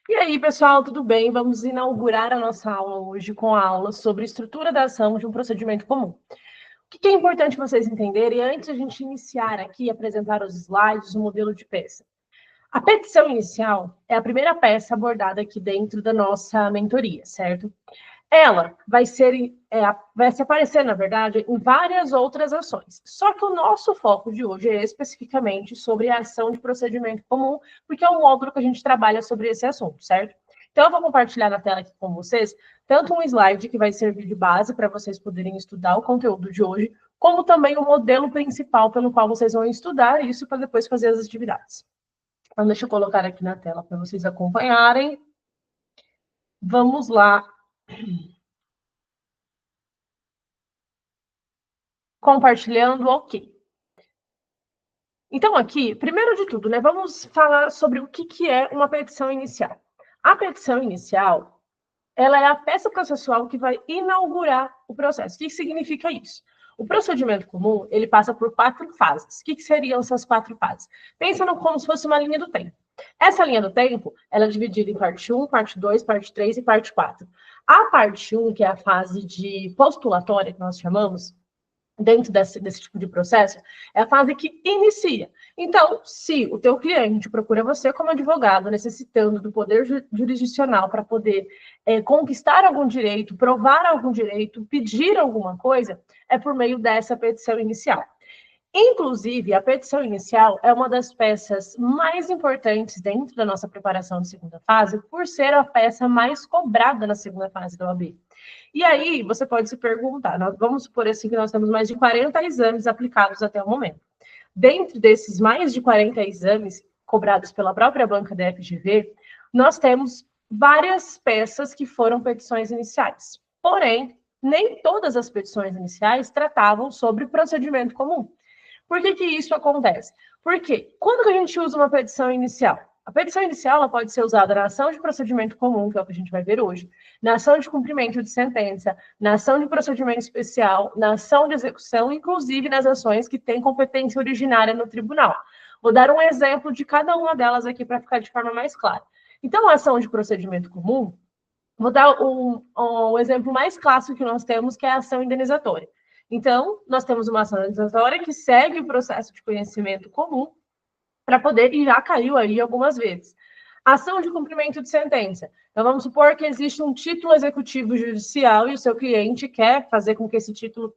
E aí, pessoal, tudo bem? Vamos inaugurar a nossa aula hoje com a aula sobre estrutura da ação de um procedimento comum. O que é importante vocês entenderem antes de a gente iniciar aqui, apresentar os slides, o modelo de peça? A petição inicial é a primeira peça abordada aqui dentro da nossa mentoria, certo? Ela vai se aparecer, na verdade, em várias outras ações. Só que o nosso foco de hoje é especificamente sobre a ação de procedimento comum, porque é um módulo que a gente trabalha sobre esse assunto, certo? Então, eu vou compartilhar na tela aqui com vocês tanto um slide que vai servir de base para vocês poderem estudar o conteúdo de hoje, como também o modelo principal pelo qual vocês vão estudar isso para depois fazer as atividades. Então, deixa eu colocar aqui na tela para vocês acompanharem. Vamos lá. Compartilhando, ok. Então, aqui, primeiro de tudo, né, vamos falar sobre o que é uma petição inicial. A petição inicial, ela é a peça processual que vai inaugurar o processo. O que significa isso? O procedimento comum, ele passa por 4 fases. O que seriam essas 4 fases? Pensa como se fosse uma linha do tempo. Essa linha do tempo, ela é dividida em parte 1, parte 2, parte 3 e parte 4. A parte 1, que é a fase de postulatória, que nós chamamos, dentro desse tipo de processo, é a fase que inicia. Então, se o teu cliente procura você como advogado, necessitando do poder jurisdicional para poder conquistar algum direito, provar algum direito, pedir alguma coisa, é por meio dessa petição inicial. Inclusive, a petição inicial é uma das peças mais importantes dentro da nossa preparação de segunda fase, por ser a peça mais cobrada na segunda fase da OAB. E aí, você pode se perguntar, vamos supor assim que nós temos mais de 40 exames aplicados até o momento. Dentro desses mais de 40 exames cobrados pela própria banca da FGV, nós temos várias peças que foram petições iniciais. Porém, nem todas as petições iniciais tratavam sobre procedimento comum. Por que isso acontece? Porque quando que a gente usa uma petição inicial? A petição inicial ela pode ser usada na ação de procedimento comum, que é o que a gente vai ver hoje, na ação de cumprimento de sentença, na ação de procedimento especial, na ação de execução, inclusive nas ações que têm competência originária no tribunal. Vou dar um exemplo de cada uma delas aqui para ficar de forma mais clara. Então, a ação de procedimento comum, vou dar um exemplo mais clássico que nós temos, que é a ação indenizatória. Então, nós temos uma ação indenizatória que segue o processo de conhecimento comum para poder, e já caiu aí algumas vezes. Ação de cumprimento de sentença. Então, vamos supor que existe um título executivo judicial e o seu cliente quer fazer com que esse título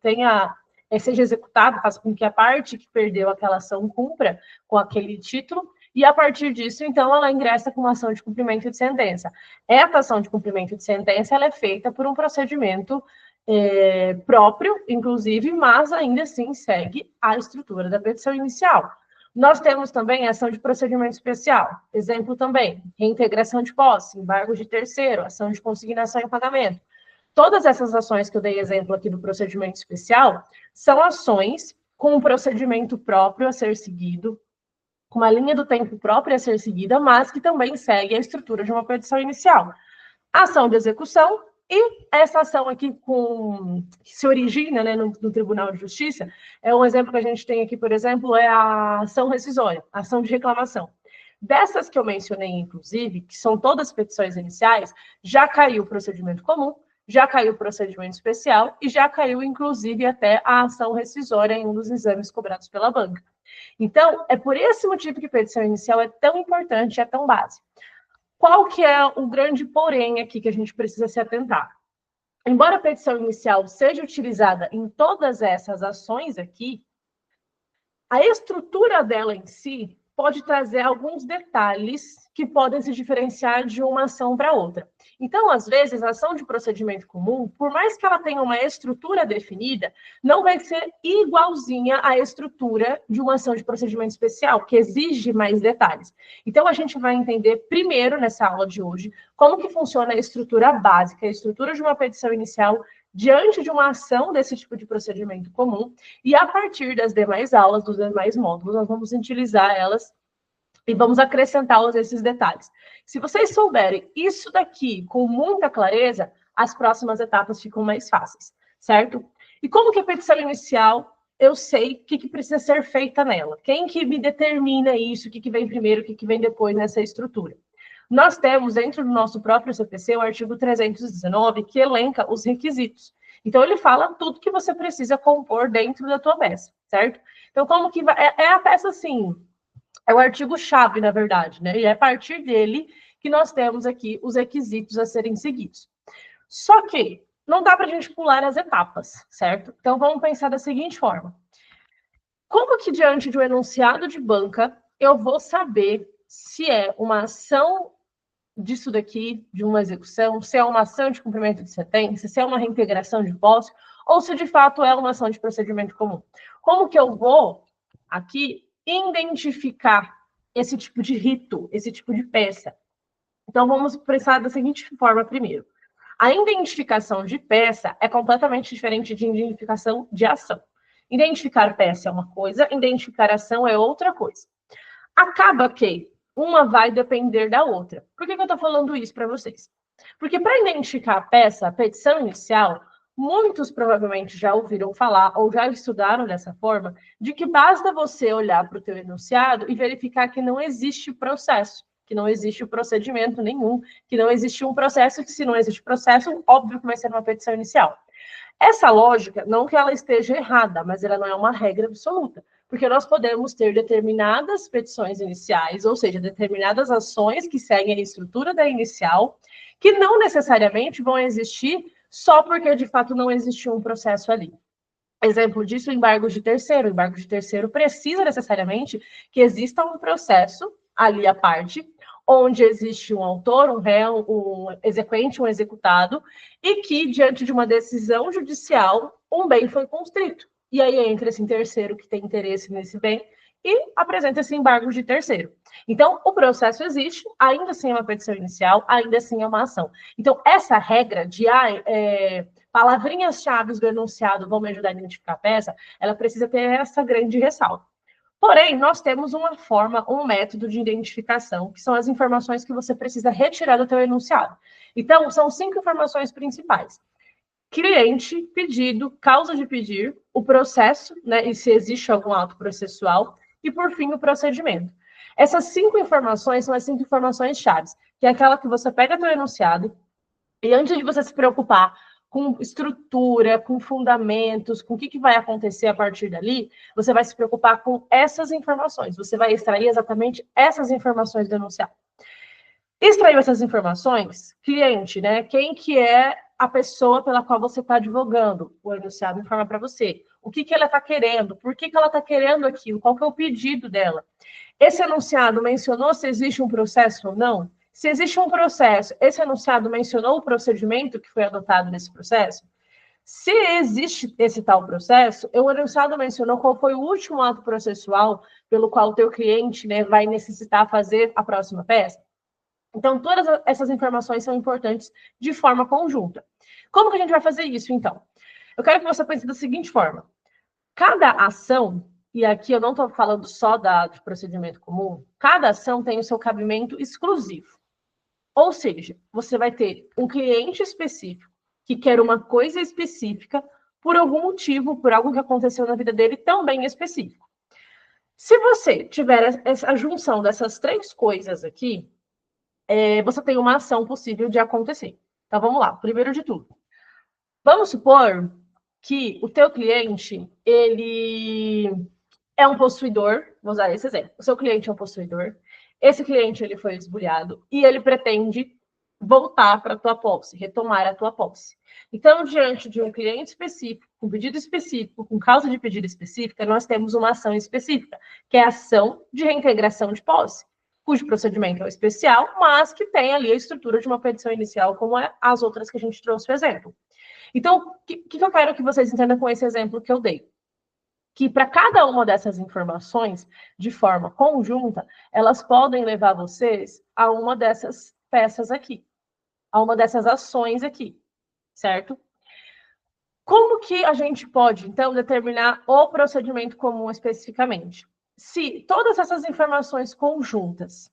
seja executado, faça com que a parte que perdeu aquela ação cumpra com aquele título, e a partir disso, então, ela ingressa com uma ação de cumprimento de sentença. Essa ação de cumprimento de sentença ela é feita por um procedimento próprio, inclusive, mas ainda assim segue a estrutura da petição inicial. Nós temos também a ação de procedimento especial. Exemplo também, reintegração de posse, embargo de terceiro, ação de consignação e pagamento. Todas essas ações que eu dei exemplo aqui do procedimento especial são ações com um procedimento próprio a ser seguido, com uma linha do tempo própria a ser seguida, mas que também segue a estrutura de uma petição inicial. Ação de execução e essa ação aqui que se origina, né, no Tribunal de Justiça, é um exemplo que a gente tem aqui, por exemplo, é a ação rescisória, a ação de reclamação. Dessas que eu mencionei, inclusive, que são todas petições iniciais, já caiu o procedimento comum, já caiu o procedimento especial e já caiu, inclusive, até a ação rescisória em um dos exames cobrados pela banca. Então, é por esse motivo que a petição inicial é tão importante, é tão básica. Qual que é o grande porém aqui que a gente precisa se atentar? Embora a petição inicial seja utilizada em todas essas ações aqui, a estrutura dela em si pode trazer alguns detalhes que podem se diferenciar de uma ação para outra. Então, às vezes, a ação de procedimento comum, por mais que ela tenha uma estrutura definida, não vai ser igualzinha à estrutura de uma ação de procedimento especial, que exige mais detalhes. Então, a gente vai entender primeiro, nessa aula de hoje, como que funciona a estrutura básica, a estrutura de uma petição inicial diante de uma ação desse tipo de procedimento comum, e a partir das demais aulas, dos demais módulos, nós vamos utilizar elas e vamos acrescentá-los esses detalhes. Se vocês souberem isso daqui com muita clareza, as próximas etapas ficam mais fáceis, certo? E como que a petição inicial, eu sei o que precisa ser feita nela? Quem que me determina isso? O que vem primeiro, o que vem depois nessa estrutura? nós temos dentro do nosso próprio CPC o artigo 319, que elenca os requisitos. Então, ele fala tudo que você precisa compor dentro da tua peça, certo? Então, como que vai... É a peça, assim, é o artigo-chave, na verdade, né? E é a partir dele que nós temos aqui os requisitos a serem seguidos. Só que não dá para a gente pular as etapas, certo? Então, vamos pensar da seguinte forma. Como que, diante de um enunciado de banca, eu vou saber se é uma ação disso daqui, de uma execução, se é uma ação de cumprimento de sentença, se é uma reintegração de posse, ou se de fato é uma ação de procedimento comum? Como que eu vou, aqui, identificar esse tipo de rito, esse tipo de peça? Então, vamos pensar da seguinte forma primeiro. A identificação de peça é completamente diferente de identificação de ação. Identificar peça é uma coisa, identificar ação é outra coisa. Acaba que uma vai depender da outra. Por que eu estou falando isso para vocês? Porque para identificar a peça, a petição inicial, muitos provavelmente já ouviram falar ou já estudaram dessa forma, de que basta você olhar para o teu enunciado e verificar que não existe processo, que não existe procedimento nenhum, que não existe um processo, que se não existe processo, óbvio que vai ser uma petição inicial. Essa lógica, não que ela esteja errada, mas ela não é uma regra absoluta, porque nós podemos ter determinadas petições iniciais, ou seja, determinadas ações que seguem a estrutura da inicial, que não necessariamente vão existir só porque, de fato, não existiu um processo ali. Exemplo disso, o embargo de terceiro. O embargo de terceiro precisa necessariamente que exista um processo ali à parte, onde existe um autor, um réu, um exequente, um executado, e que, diante de uma decisão judicial, um bem foi constrito. E aí entra esse terceiro que tem interesse nesse bem e apresenta esse embargo de terceiro. Então, o processo existe, ainda assim é uma petição inicial, ainda assim é uma ação. Então, essa regra de palavrinhas-chave do enunciado vão me ajudar a identificar a peça, ela precisa ter essa grande ressalva. Porém, nós temos uma forma, um método de identificação, que são as informações que você precisa retirar do teu enunciado. Então, são 5 informações principais. Cliente, pedido, causa de pedir, o processo, né, e se existe algum ato processual, e, por fim, o procedimento. Essas 5 informações são as 5 informações chaves, que é aquela que você pega teu enunciado, e antes de você se preocupar com estrutura, com fundamentos, com o que vai acontecer a partir dali, você vai se preocupar com essas informações. Você vai extrair exatamente essas informações do enunciado. Extraiu essas informações, cliente, né? Quem que é a pessoa pela qual você está advogando? O enunciado informa para você. O que ela está querendo? Por que ela está querendo aquilo? Qual que é o pedido dela? Esse enunciado mencionou se existe um processo ou não? Se existe um processo, esse enunciado mencionou o procedimento que foi adotado nesse processo? Se existe esse tal processo, o enunciado mencionou qual foi o último ato processual pelo qual o teu cliente, né, vai necessitar fazer a próxima peça? Então, todas essas informações são importantes de forma conjunta. Como que a gente vai fazer isso, então? Eu quero que você pense da seguinte forma. Cada ação, e aqui eu não estou falando só de procedimento comum, cada ação tem o seu cabimento exclusivo. Ou seja, você vai ter um cliente específico que quer uma coisa específica por algum motivo, por algo que aconteceu na vida dele também específico. Se você tiver essa junção dessas 3 coisas aqui, você tem uma ação possível de acontecer. Então, vamos lá. Primeiro de tudo, vamos supor que o teu cliente, ele é um possuidor, vou usar esse exemplo. O seu cliente é um possuidor, esse cliente ele foi esbulhado e ele pretende voltar para a tua posse, retomar a tua posse. Então, diante de um cliente específico, com pedido específico, com causa de pedido específica, nós temos uma ação específica, que é a ação de reintegração de posse, cujo procedimento é especial, mas que tem ali a estrutura de uma petição inicial, como as outras que a gente trouxe o exemplo. Então, o que eu quero que vocês entendam com esse exemplo que eu dei? Que para cada uma dessas informações, de forma conjunta, elas podem levar vocês a uma dessas peças aqui, a uma dessas ações aqui, certo? Como que a gente pode, então, determinar o procedimento comum especificamente? Se todas essas informações conjuntas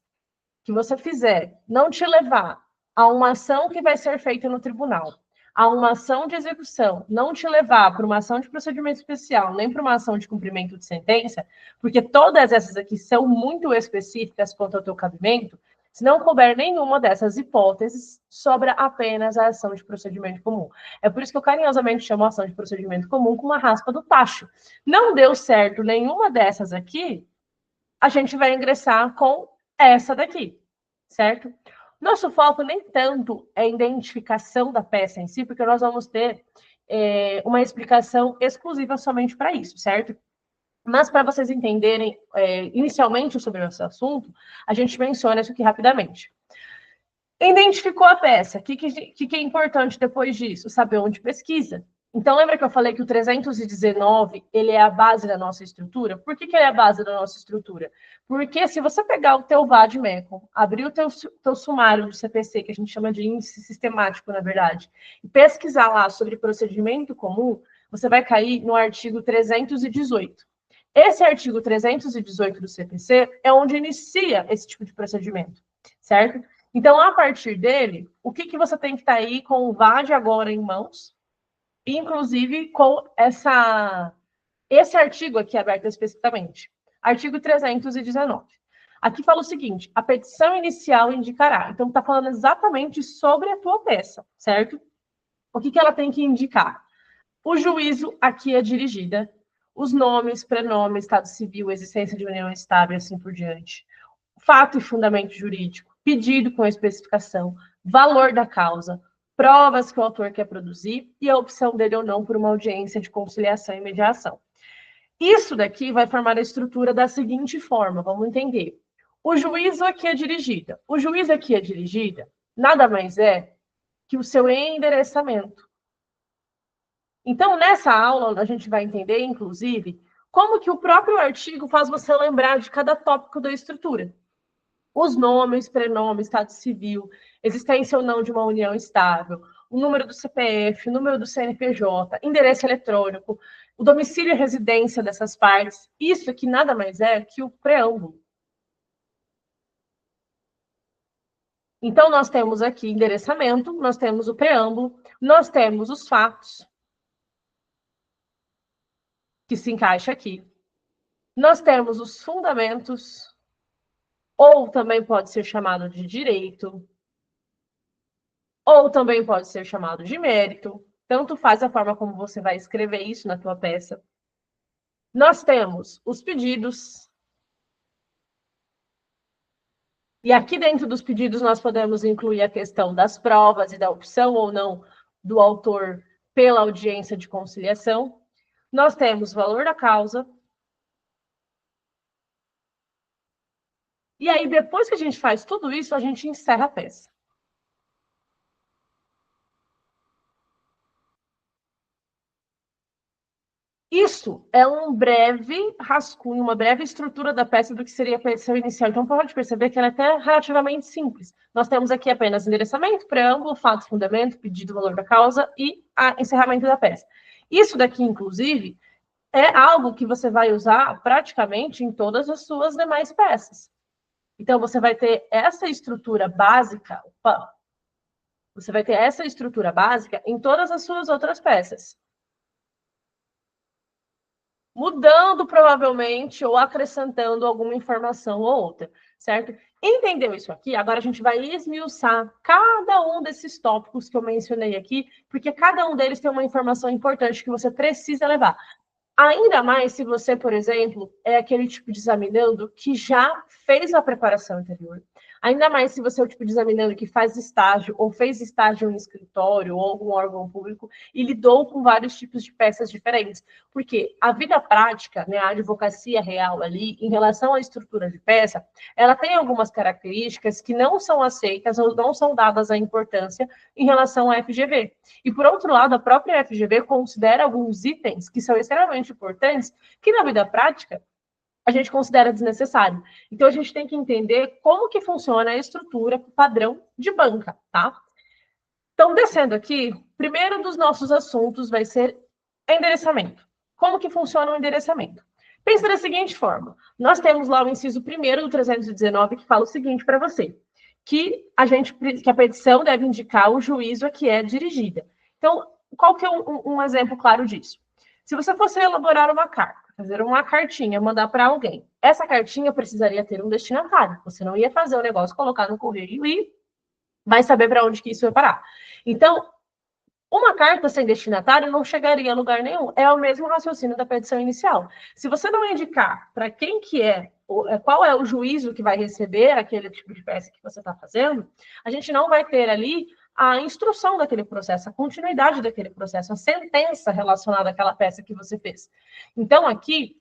que você fizer não te levar a uma ação que vai ser feita no tribunal, a uma ação de execução, não te levar para uma ação de procedimento especial, nem para uma ação de cumprimento de sentença, porque todas essas aqui são muito específicas quanto ao teu cabimento, Se não couber nenhuma dessas hipóteses, sobra apenas a ação de procedimento comum. É por isso que eu carinhosamente chamo a ação de procedimento comum com uma raspa do tacho. Não deu certo nenhuma dessas aqui, a gente vai ingressar com essa daqui, certo? Nosso foco nem tanto é a identificação da peça em si, porque nós vamos ter uma explicação exclusiva somente para isso, certo? Mas para vocês entenderem inicialmente sobre esse assunto, a gente menciona isso aqui rapidamente. Identificou a peça. O que é importante depois disso? Saber onde pesquisa. Então, lembra que eu falei que o 319 ele é a base da nossa estrutura? Por que ele é a base da nossa estrutura? Porque se você pegar o teu VAD-MECOM, abrir o teu sumário do CPC, que a gente chama de índice sistemático, na verdade, e pesquisar lá sobre procedimento comum, você vai cair no artigo 318. Esse artigo 318 do CPC é onde inicia esse tipo de procedimento, certo? Então, a partir dele, o que você tem que estar aí com o VAD agora em mãos, inclusive com esse artigo aqui aberto especificamente, artigo 319. Aqui fala o seguinte, a petição inicial indicará. Então, está falando exatamente sobre a tua peça, certo? O que ela tem que indicar? O juízo aqui é dirigida, os nomes, prenomes, estado civil, existência de união estável e assim por diante. Fato e fundamento jurídico, pedido com especificação, valor da causa, provas que o autor quer produzir e a opção dele ou não por uma audiência de conciliação e mediação. Isso daqui vai formar a estrutura da seguinte forma, vamos entender. O juízo aqui é dirigida. O juízo aqui é dirigida nada mais é que o seu endereçamento. Então, nessa aula, a gente vai entender, inclusive, como que o próprio artigo faz você lembrar de cada tópico da estrutura. Os nomes, prenomes, estado civil, existência ou não de uma união estável, o número do CPF, o número do CNPJ, endereço eletrônico, o domicílio e residência dessas partes. Isso aqui nada mais é que o preâmbulo. Então, nós temos aqui endereçamento, nós temos o preâmbulo, nós temos os fatos, que se encaixa aqui. Nós temos os fundamentos, ou também pode ser chamado de direito, ou também pode ser chamado de mérito. Tanto faz a forma como você vai escrever isso na tua peça. Nós temos os pedidos. E aqui dentro dos pedidos nós podemos incluir a questão das provas e da opção ou não do autor pela audiência de conciliação. Nós temos valor da causa. E aí, depois que a gente faz tudo isso, a gente encerra a peça. Isso é um breve rascunho, uma breve estrutura da peça do que seria a petição inicial. Então, pode perceber que ela é até relativamente simples. Nós temos aqui apenas endereçamento, preâmbulo, fato, fundamento, pedido, valor da causa e encerramento da peça. Isso daqui, inclusive, é algo que você vai usar praticamente em todas as suas demais peças. Então, você vai ter essa estrutura básica, você vai ter essa estrutura básica em todas as suas outras peças. Mudando provavelmente ou acrescentando alguma informação ou outra, certo? Entendeu isso aqui? Agora a gente vai esmiuçar cada um desses tópicos que eu mencionei aqui, porque cada um deles tem uma informação importante que você precisa levar. Ainda mais se você, por exemplo, é aquele tipo de examinando que já fez a preparação anterior. Ainda mais se você é o tipo de examinando que faz estágio ou fez estágio em escritório ou algum órgão público e lidou com vários tipos de peças diferentes. Porque a vida prática, né, a advocacia real ali, em relação à estrutura de peça, ela tem algumas características que não são aceitas ou não são dadas a importância em relação à FGV. E, por outro lado, a própria FGV considera alguns itens que são extremamente importantes que, na vida prática, a gente considera desnecessário. Então, a gente tem que entender como que funciona a estrutura padrão de banca, tá? Então, descendo aqui, primeiro dos nossos assuntos vai ser endereçamento. Como que funciona o endereçamento? Pensa da seguinte forma. Nós temos lá o inciso 1º do 319 que fala o seguinte para você, que a petição deve indicar o juízo a que é dirigida. Então, qual que é um exemplo claro disso? Se você fosse elaborar uma carta, fazer uma cartinha, mandar para alguém. Essa cartinha precisaria ter um destinatário. Você não ia fazer o negócio, colocar no correio e vai saber para onde que isso vai parar. Então, uma carta sem destinatário não chegaria a lugar nenhum. É o mesmo raciocínio da petição inicial. Se você não indicar para quem que qual é o juízo que vai receber aquele tipo de peça que você está fazendo, a gente não vai ter ali a instrução daquele processo, a continuidade daquele processo, a sentença relacionada àquela peça que você fez. Então, aqui,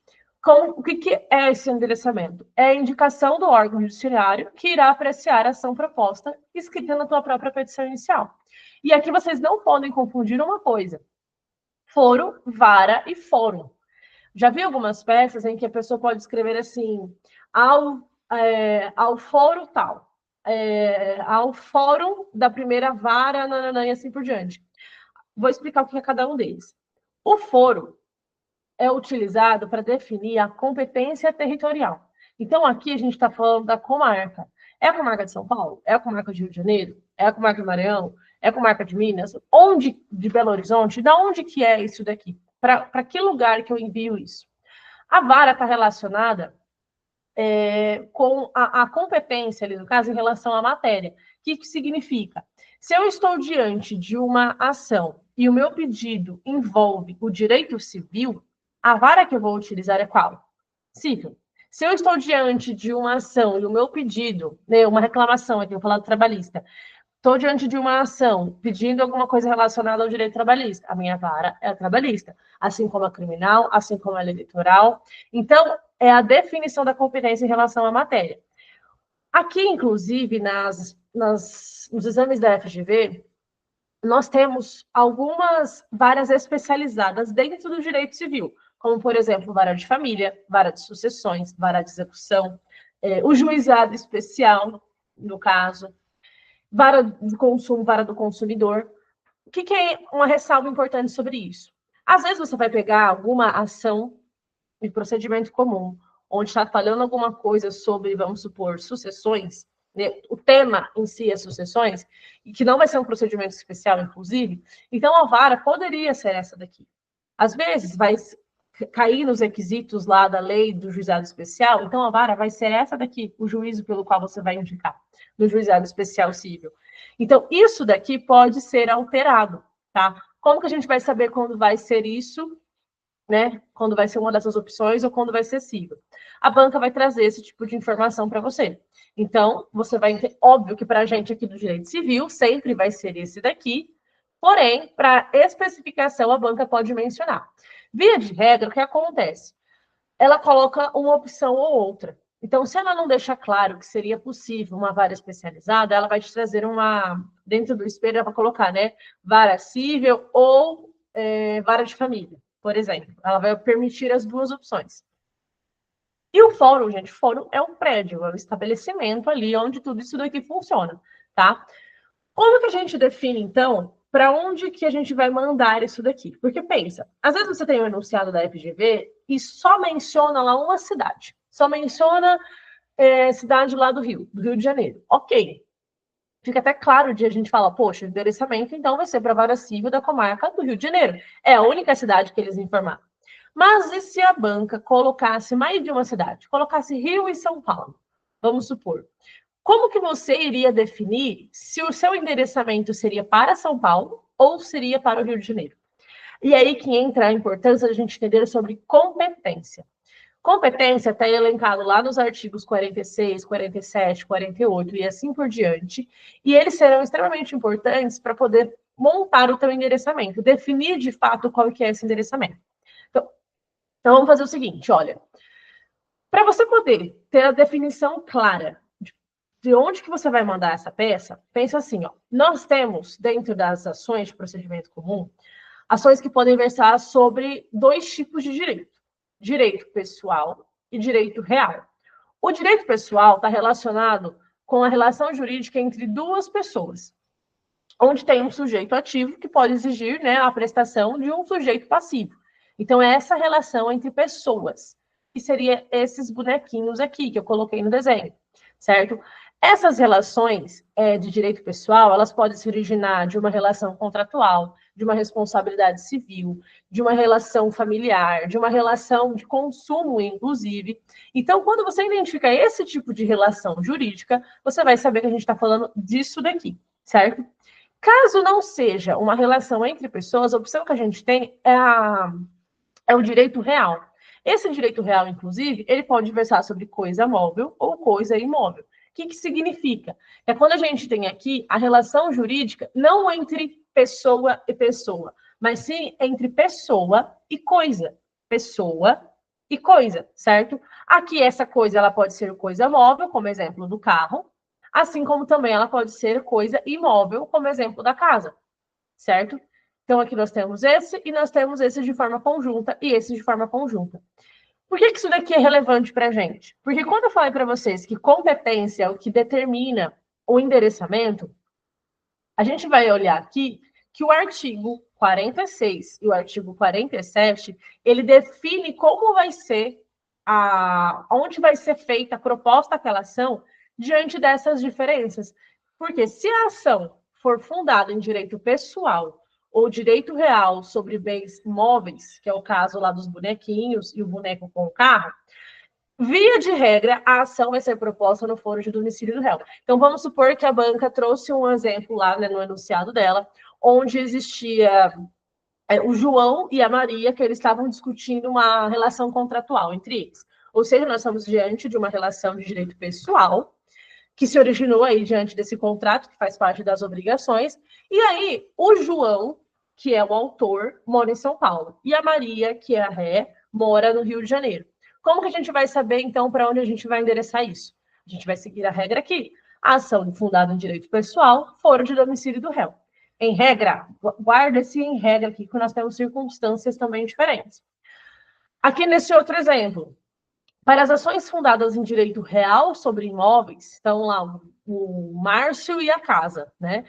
o que é esse endereçamento? É a indicação do órgão judiciário que irá apreciar a ação proposta escrita na tua própria petição inicial. E aqui vocês não podem confundir uma coisa: foro, vara e fórum. Já vi algumas peças em que a pessoa pode escrever assim, ao fórum tal, ao fórum da primeira vara, nananã, e assim por diante. Vou explicar o que é cada um deles. O foro é utilizado para definir a competência territorial. Então, aqui a gente está falando da comarca. É a comarca de São Paulo? É a comarca de Rio de Janeiro? É a comarca de Maranhão? É a comarca de Minas? Onde, de Belo Horizonte? Da onde que é isso daqui? Para que lugar que eu envio isso? A vara está relacionada com a competência, ali no caso, em relação à matéria. O que significa? Se eu estou diante de uma ação e o meu pedido envolve o direito civil, a vara que eu vou utilizar é qual? Civil. Se eu estou diante de uma ação e o meu pedido, né, uma reclamação, aqui eu vou falar do trabalhista, estou diante de uma ação pedindo alguma coisa relacionada ao direito trabalhista, a minha vara é a trabalhista, assim como a criminal, assim como a eleitoral. Então, é a definição da competência em relação à matéria. Aqui, inclusive, nos exames da FGV, nós temos algumas varas especializadas dentro do direito civil, como, por exemplo, vara de família, vara de sucessões, vara de execução, o juizado especial, no caso, vara de consumo, vara do consumidor. O que é uma ressalva importante sobre isso? Às vezes você vai pegar alguma ação de procedimento comum, onde está falando alguma coisa sobre, vamos supor, sucessões, né? O tema em si é sucessões, e que não vai ser um procedimento especial, inclusive, então a vara poderia ser essa daqui. Às vezes vai cair nos requisitos lá da lei do juizado especial, então a vara vai ser essa daqui, o juízo pelo qual você vai indicar, no juizado especial civil. Então, isso daqui pode ser alterado, tá? Como que a gente vai saber quando vai ser isso, né? Quando vai ser uma dessas opções ou quando vai ser civil? A banca vai trazer esse tipo de informação para você. Então, você vai ter, óbvio que para a gente aqui do direito civil, sempre vai ser esse daqui, porém, para especificação, a banca pode mencionar. Via de regra, o que acontece? Ela coloca uma opção ou outra. Então, se ela não deixa claro que seria possível uma vara especializada, ela vai te trazer dentro do espelho, ela vai colocar, né, vara civil ou vara de família, por exemplo. Ela vai permitir as duas opções. E o fórum, gente, fórum é um prédio, é um estabelecimento ali onde tudo isso daqui funciona, tá? Como que a gente define, então, para onde que a gente vai mandar isso daqui? Porque pensa, às vezes você tem um enunciado da FGV e só menciona lá uma cidade. Só menciona cidade lá do Rio de Janeiro. Ok. Fica até claro de a gente falar, poxa, o endereçamento então vai ser para a vara civil da comarca do Rio de Janeiro. É a única cidade que eles informaram. Mas e se a banca colocasse mais de uma cidade? Colocasse Rio e São Paulo, vamos supor. Como que você iria definir se o seu endereçamento seria para São Paulo ou seria para o Rio de Janeiro? E aí que entra a importância de a gente entender sobre competência. Competência está elencado lá nos artigos 46, 47, 48 e assim por diante, e eles serão extremamente importantes para poder montar o teu endereçamento, definir de fato qual que é esse endereçamento. Então vamos fazer o seguinte, olha, para você poder ter a definição clara de onde que você vai mandar essa peça, pensa assim, ó, nós temos, dentro das ações de procedimento comum, ações que podem versar sobre dois tipos de direito. Direito pessoal e direito real. O direito pessoal está relacionado com a relação jurídica entre duas pessoas, onde tem um sujeito ativo que pode exigir, né, a prestação de um sujeito passivo. Então, é essa relação entre pessoas, que seria esses bonequinhos aqui, que eu coloquei no desenho, certo? Essas relações de direito pessoal, elas podem se originar de uma relação contratual, de uma responsabilidade civil, de uma relação familiar, de uma relação de consumo, inclusive. Então, quando você identifica esse tipo de relação jurídica, você vai saber que a gente está falando disso daqui, certo? Caso não seja uma relação entre pessoas, a opção que a gente tem é o direito real. Esse direito real, inclusive, ele pode versar sobre coisa móvel ou coisa imóvel. O que significa? É quando a gente tem aqui a relação jurídica não entre pessoa e pessoa, mas sim entre pessoa e coisa. Pessoa e coisa, certo? Aqui essa coisa ela pode ser coisa móvel, como exemplo do carro, assim como também ela pode ser coisa imóvel, como exemplo da casa, certo? Então, aqui nós temos esse, e nós temos esse de forma conjunta, e esse de forma conjunta. Por que isso daqui é relevante para a gente? Porque quando eu falei para vocês que competência é o que determina o endereçamento, a gente vai olhar aqui que o artigo 46 e o artigo 47, ele define como vai ser onde vai ser feita, proposta aquela ação diante dessas diferenças. Porque se a ação for fundada em direito pessoal ou direito real sobre bens móveis, que é o caso lá dos bonequinhos e o boneco com o carro, via de regra, a ação vai ser proposta no foro de domicílio do réu. Então, vamos supor que a banca trouxe um exemplo lá, né, no enunciado dela, onde existia o João e a Maria, que eles estavam discutindo uma relação contratual entre eles. Ou seja, nós estamos diante de uma relação de direito pessoal, que se originou aí diante desse contrato, que faz parte das obrigações, e aí o João, que é o autor, mora em São Paulo, e a Maria, que é a ré, mora no Rio de Janeiro. Como que a gente vai saber, então, para onde a gente vai endereçar isso? A gente vai seguir a regra aqui. A ação fundada em direito pessoal, foro de domicílio do réu. Em regra, guarda-se em regra aqui, que nós temos circunstâncias também diferentes. Aqui nesse outro exemplo, para as ações fundadas em direito real sobre imóveis, estão lá o Márcio e a casa, né?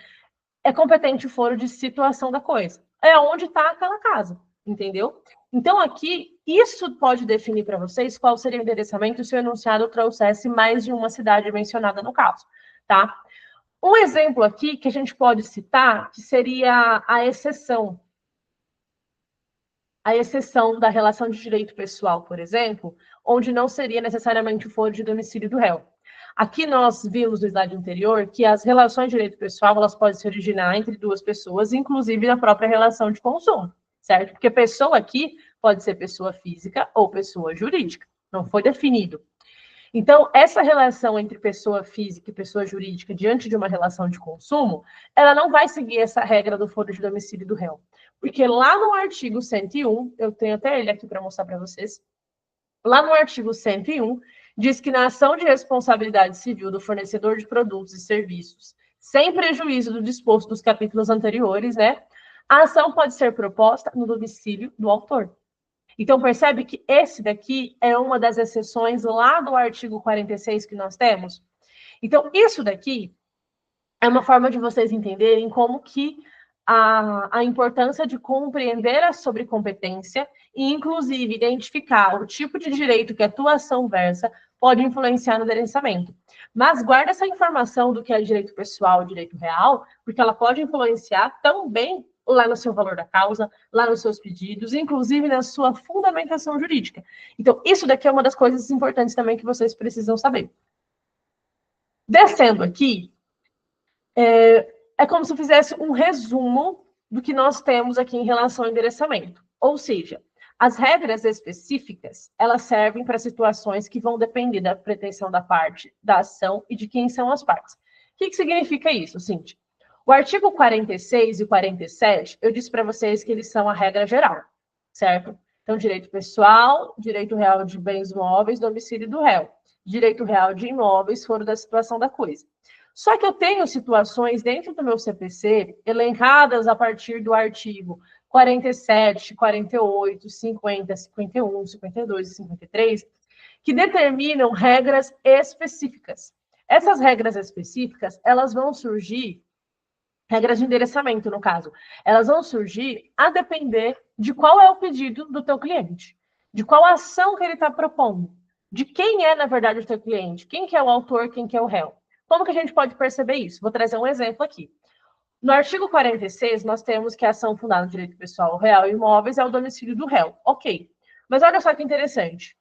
É competente o foro de situação da coisa. É onde está aquela casa, entendeu? Então, aqui, isso pode definir para vocês qual seria o endereçamento se o enunciado trouxesse mais de uma cidade mencionada no caso, tá? Um exemplo aqui que a gente pode citar, que seria a exceção. A exceção da relação de direito pessoal, por exemplo, onde não seria necessariamente o foro de domicílio do réu. Aqui nós vimos no slide anterior que as relações de direito pessoal elas podem se originar entre duas pessoas, inclusive na própria relação de consumo, certo? Porque pessoa aqui pode ser pessoa física ou pessoa jurídica, não foi definido. Então, essa relação entre pessoa física e pessoa jurídica diante de uma relação de consumo, ela não vai seguir essa regra do foro de domicílio do réu. Porque lá no artigo 101, eu tenho até ele aqui para mostrar para vocês, lá no artigo 101, diz que na ação de responsabilidade civil do fornecedor de produtos e serviços, sem prejuízo do disposto dos capítulos anteriores, né, a ação pode ser proposta no domicílio do autor. Então, percebe que esse daqui é uma das exceções lá do artigo 46 que nós temos? Então, isso daqui é uma forma de vocês entenderem como que a importância de compreender a sobrecompetência e, inclusive, identificar o tipo de direito que a tua ação versa pode influenciar no endereçamento. Mas guarda essa informação do que é direito pessoal e direito real, porque ela pode influenciar também lá no seu valor da causa, lá nos seus pedidos, inclusive na sua fundamentação jurídica. Então, isso daqui é uma das coisas importantes também que vocês precisam saber. Descendo aqui, é como se eu fizesse um resumo do que nós temos aqui em relação ao endereçamento. Ou seja, as regras específicas, elas servem para situações que vão depender da pretensão da parte da ação e de quem são as partes. O que significa isso, Cintia? O artigo 46 e 47, eu disse para vocês que eles são a regra geral, certo? Então, direito pessoal, direito real de bens móveis, domicílio do réu. Direito real de imóveis, foro da situação da coisa. Só que eu tenho situações dentro do meu CPC, elencadas a partir do artigo 47, 48, 50, 51, 52 e 53, que determinam regras específicas. Essas regras específicas, elas vão surgir, regras de endereçamento, no caso, elas vão surgir a depender de qual é o pedido do teu cliente, de qual ação que ele está propondo, de quem é, na verdade, o teu cliente, quem que é o autor, quem que é o réu. Como que a gente pode perceber isso? Vou trazer um exemplo aqui. No artigo 46, nós temos que a ação fundada no direito pessoal real e imóveis é o domicílio do réu. Ok. Mas olha só que interessante.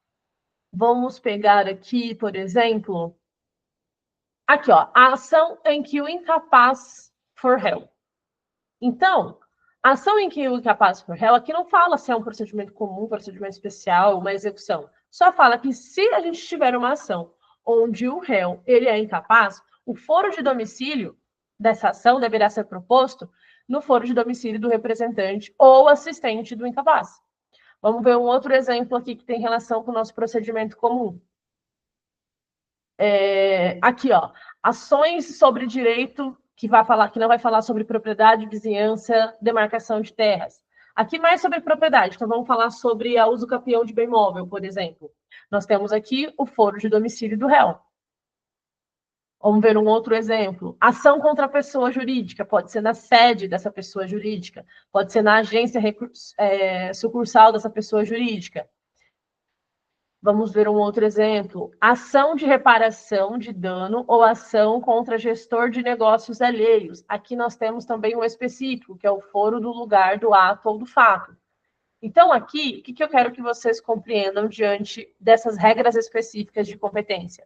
Vamos pegar aqui, por exemplo, aqui, ó, a ação em que o incapaz for réu. Então, a ação em que o incapaz for réu, aqui não fala se é um procedimento comum, um procedimento especial, uma execução. Só fala que se a gente tiver uma ação onde o réu ele é incapaz, o foro de domicílio dessa ação deverá ser proposto no foro de domicílio do representante ou assistente do incapaz. Vamos ver um outro exemplo aqui que tem relação com o nosso procedimento comum. Aqui, ó, ações sobre direito que não vai falar sobre propriedade, vizinhança, demarcação de terras. Aqui mais sobre propriedade, então vamos falar sobre a uso capião de bem móvel, por exemplo. Nós temos aqui o foro de domicílio do réu. Vamos ver um outro exemplo. Ação contra a pessoa jurídica, pode ser na sede dessa pessoa jurídica, pode ser na agência sucursal dessa pessoa jurídica. Vamos ver um outro exemplo. Ação de reparação de dano ou ação contra gestor de negócios alheios. Aqui nós temos também um específico, que é o foro do lugar do ato ou do fato. Então, aqui, o que eu quero que vocês compreendam diante dessas regras específicas de competência?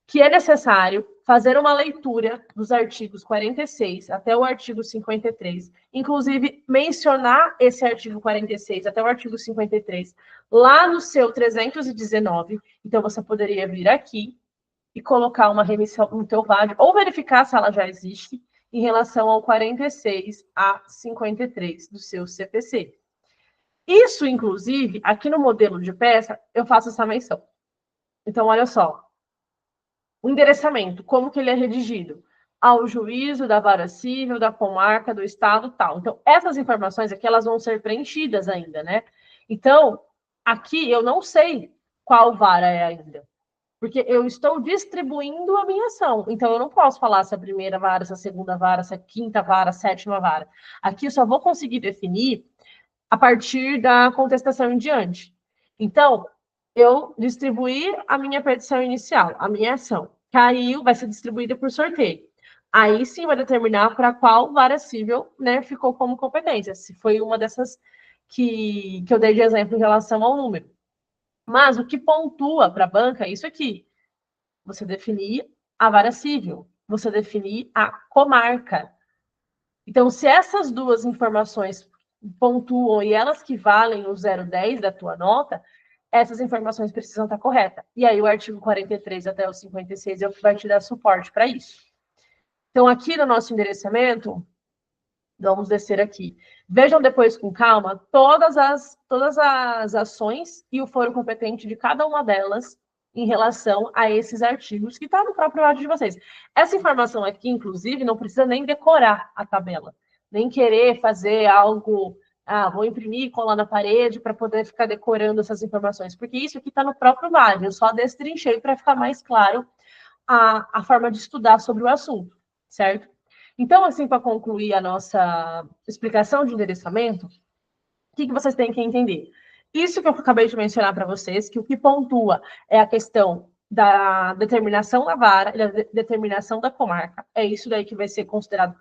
Que é necessário fazer uma leitura dos artigos 46 até o artigo 53, inclusive mencionar esse artigo 46 até o artigo 53 lá no seu 319. Então, você poderia vir aqui e colocar uma remissão no teu VAD, ou verificar se ela já existe, em relação ao 46 a 53 do seu CPC. Isso, inclusive, aqui no modelo de peça, eu faço essa menção. Então, olha só. O endereçamento, como que ele é redigido? Ao juízo da vara civil, da comarca, do estado, tal. Então, essas informações aqui, elas vão ser preenchidas ainda, né? Então, aqui eu não sei qual vara é ainda, porque eu estou distribuindo a minha ação. Então, eu não posso falar se é a primeira vara, se é a segunda vara, se é a quinta vara, a sétima vara. Aqui eu só vou conseguir definir a partir da contestação em diante. Então, eu distribuí a minha petição inicial, a minha ação. Caiu, vai ser distribuída por sorteio. Aí sim vai determinar para qual vara civil, né, ficou como competência. Se foi uma dessas que eu dei de exemplo em relação ao número. Mas o que pontua para a banca é isso aqui. Você definir a vara civil, você definir a comarca. Então, se essas duas informações pontuam e elas que valem o 0,10 da tua nota, essas informações precisam estar corretas. E aí o artigo 43 até o 56 é o que vai te dar suporte para isso. Então, aqui no nosso endereçamento, vamos descer aqui. Vejam depois com calma todas as ações e o foro competente de cada uma delas em relação a esses artigos que está no próprio áudio de vocês. Essa informação aqui, inclusive, não precisa nem decorar a tabela, nem querer fazer algo, vou imprimir e colar na parede para poder ficar decorando essas informações, porque isso aqui está no próprio VAD, eu só destrinchei para ficar mais claro a forma de estudar sobre o assunto, certo? Então, assim, para concluir a nossa explicação de endereçamento, o que vocês têm que entender? Isso que eu acabei de mencionar para vocês, que o que pontua é a questão da determinação da vara e da determinação da comarca. É isso daí que vai ser considerado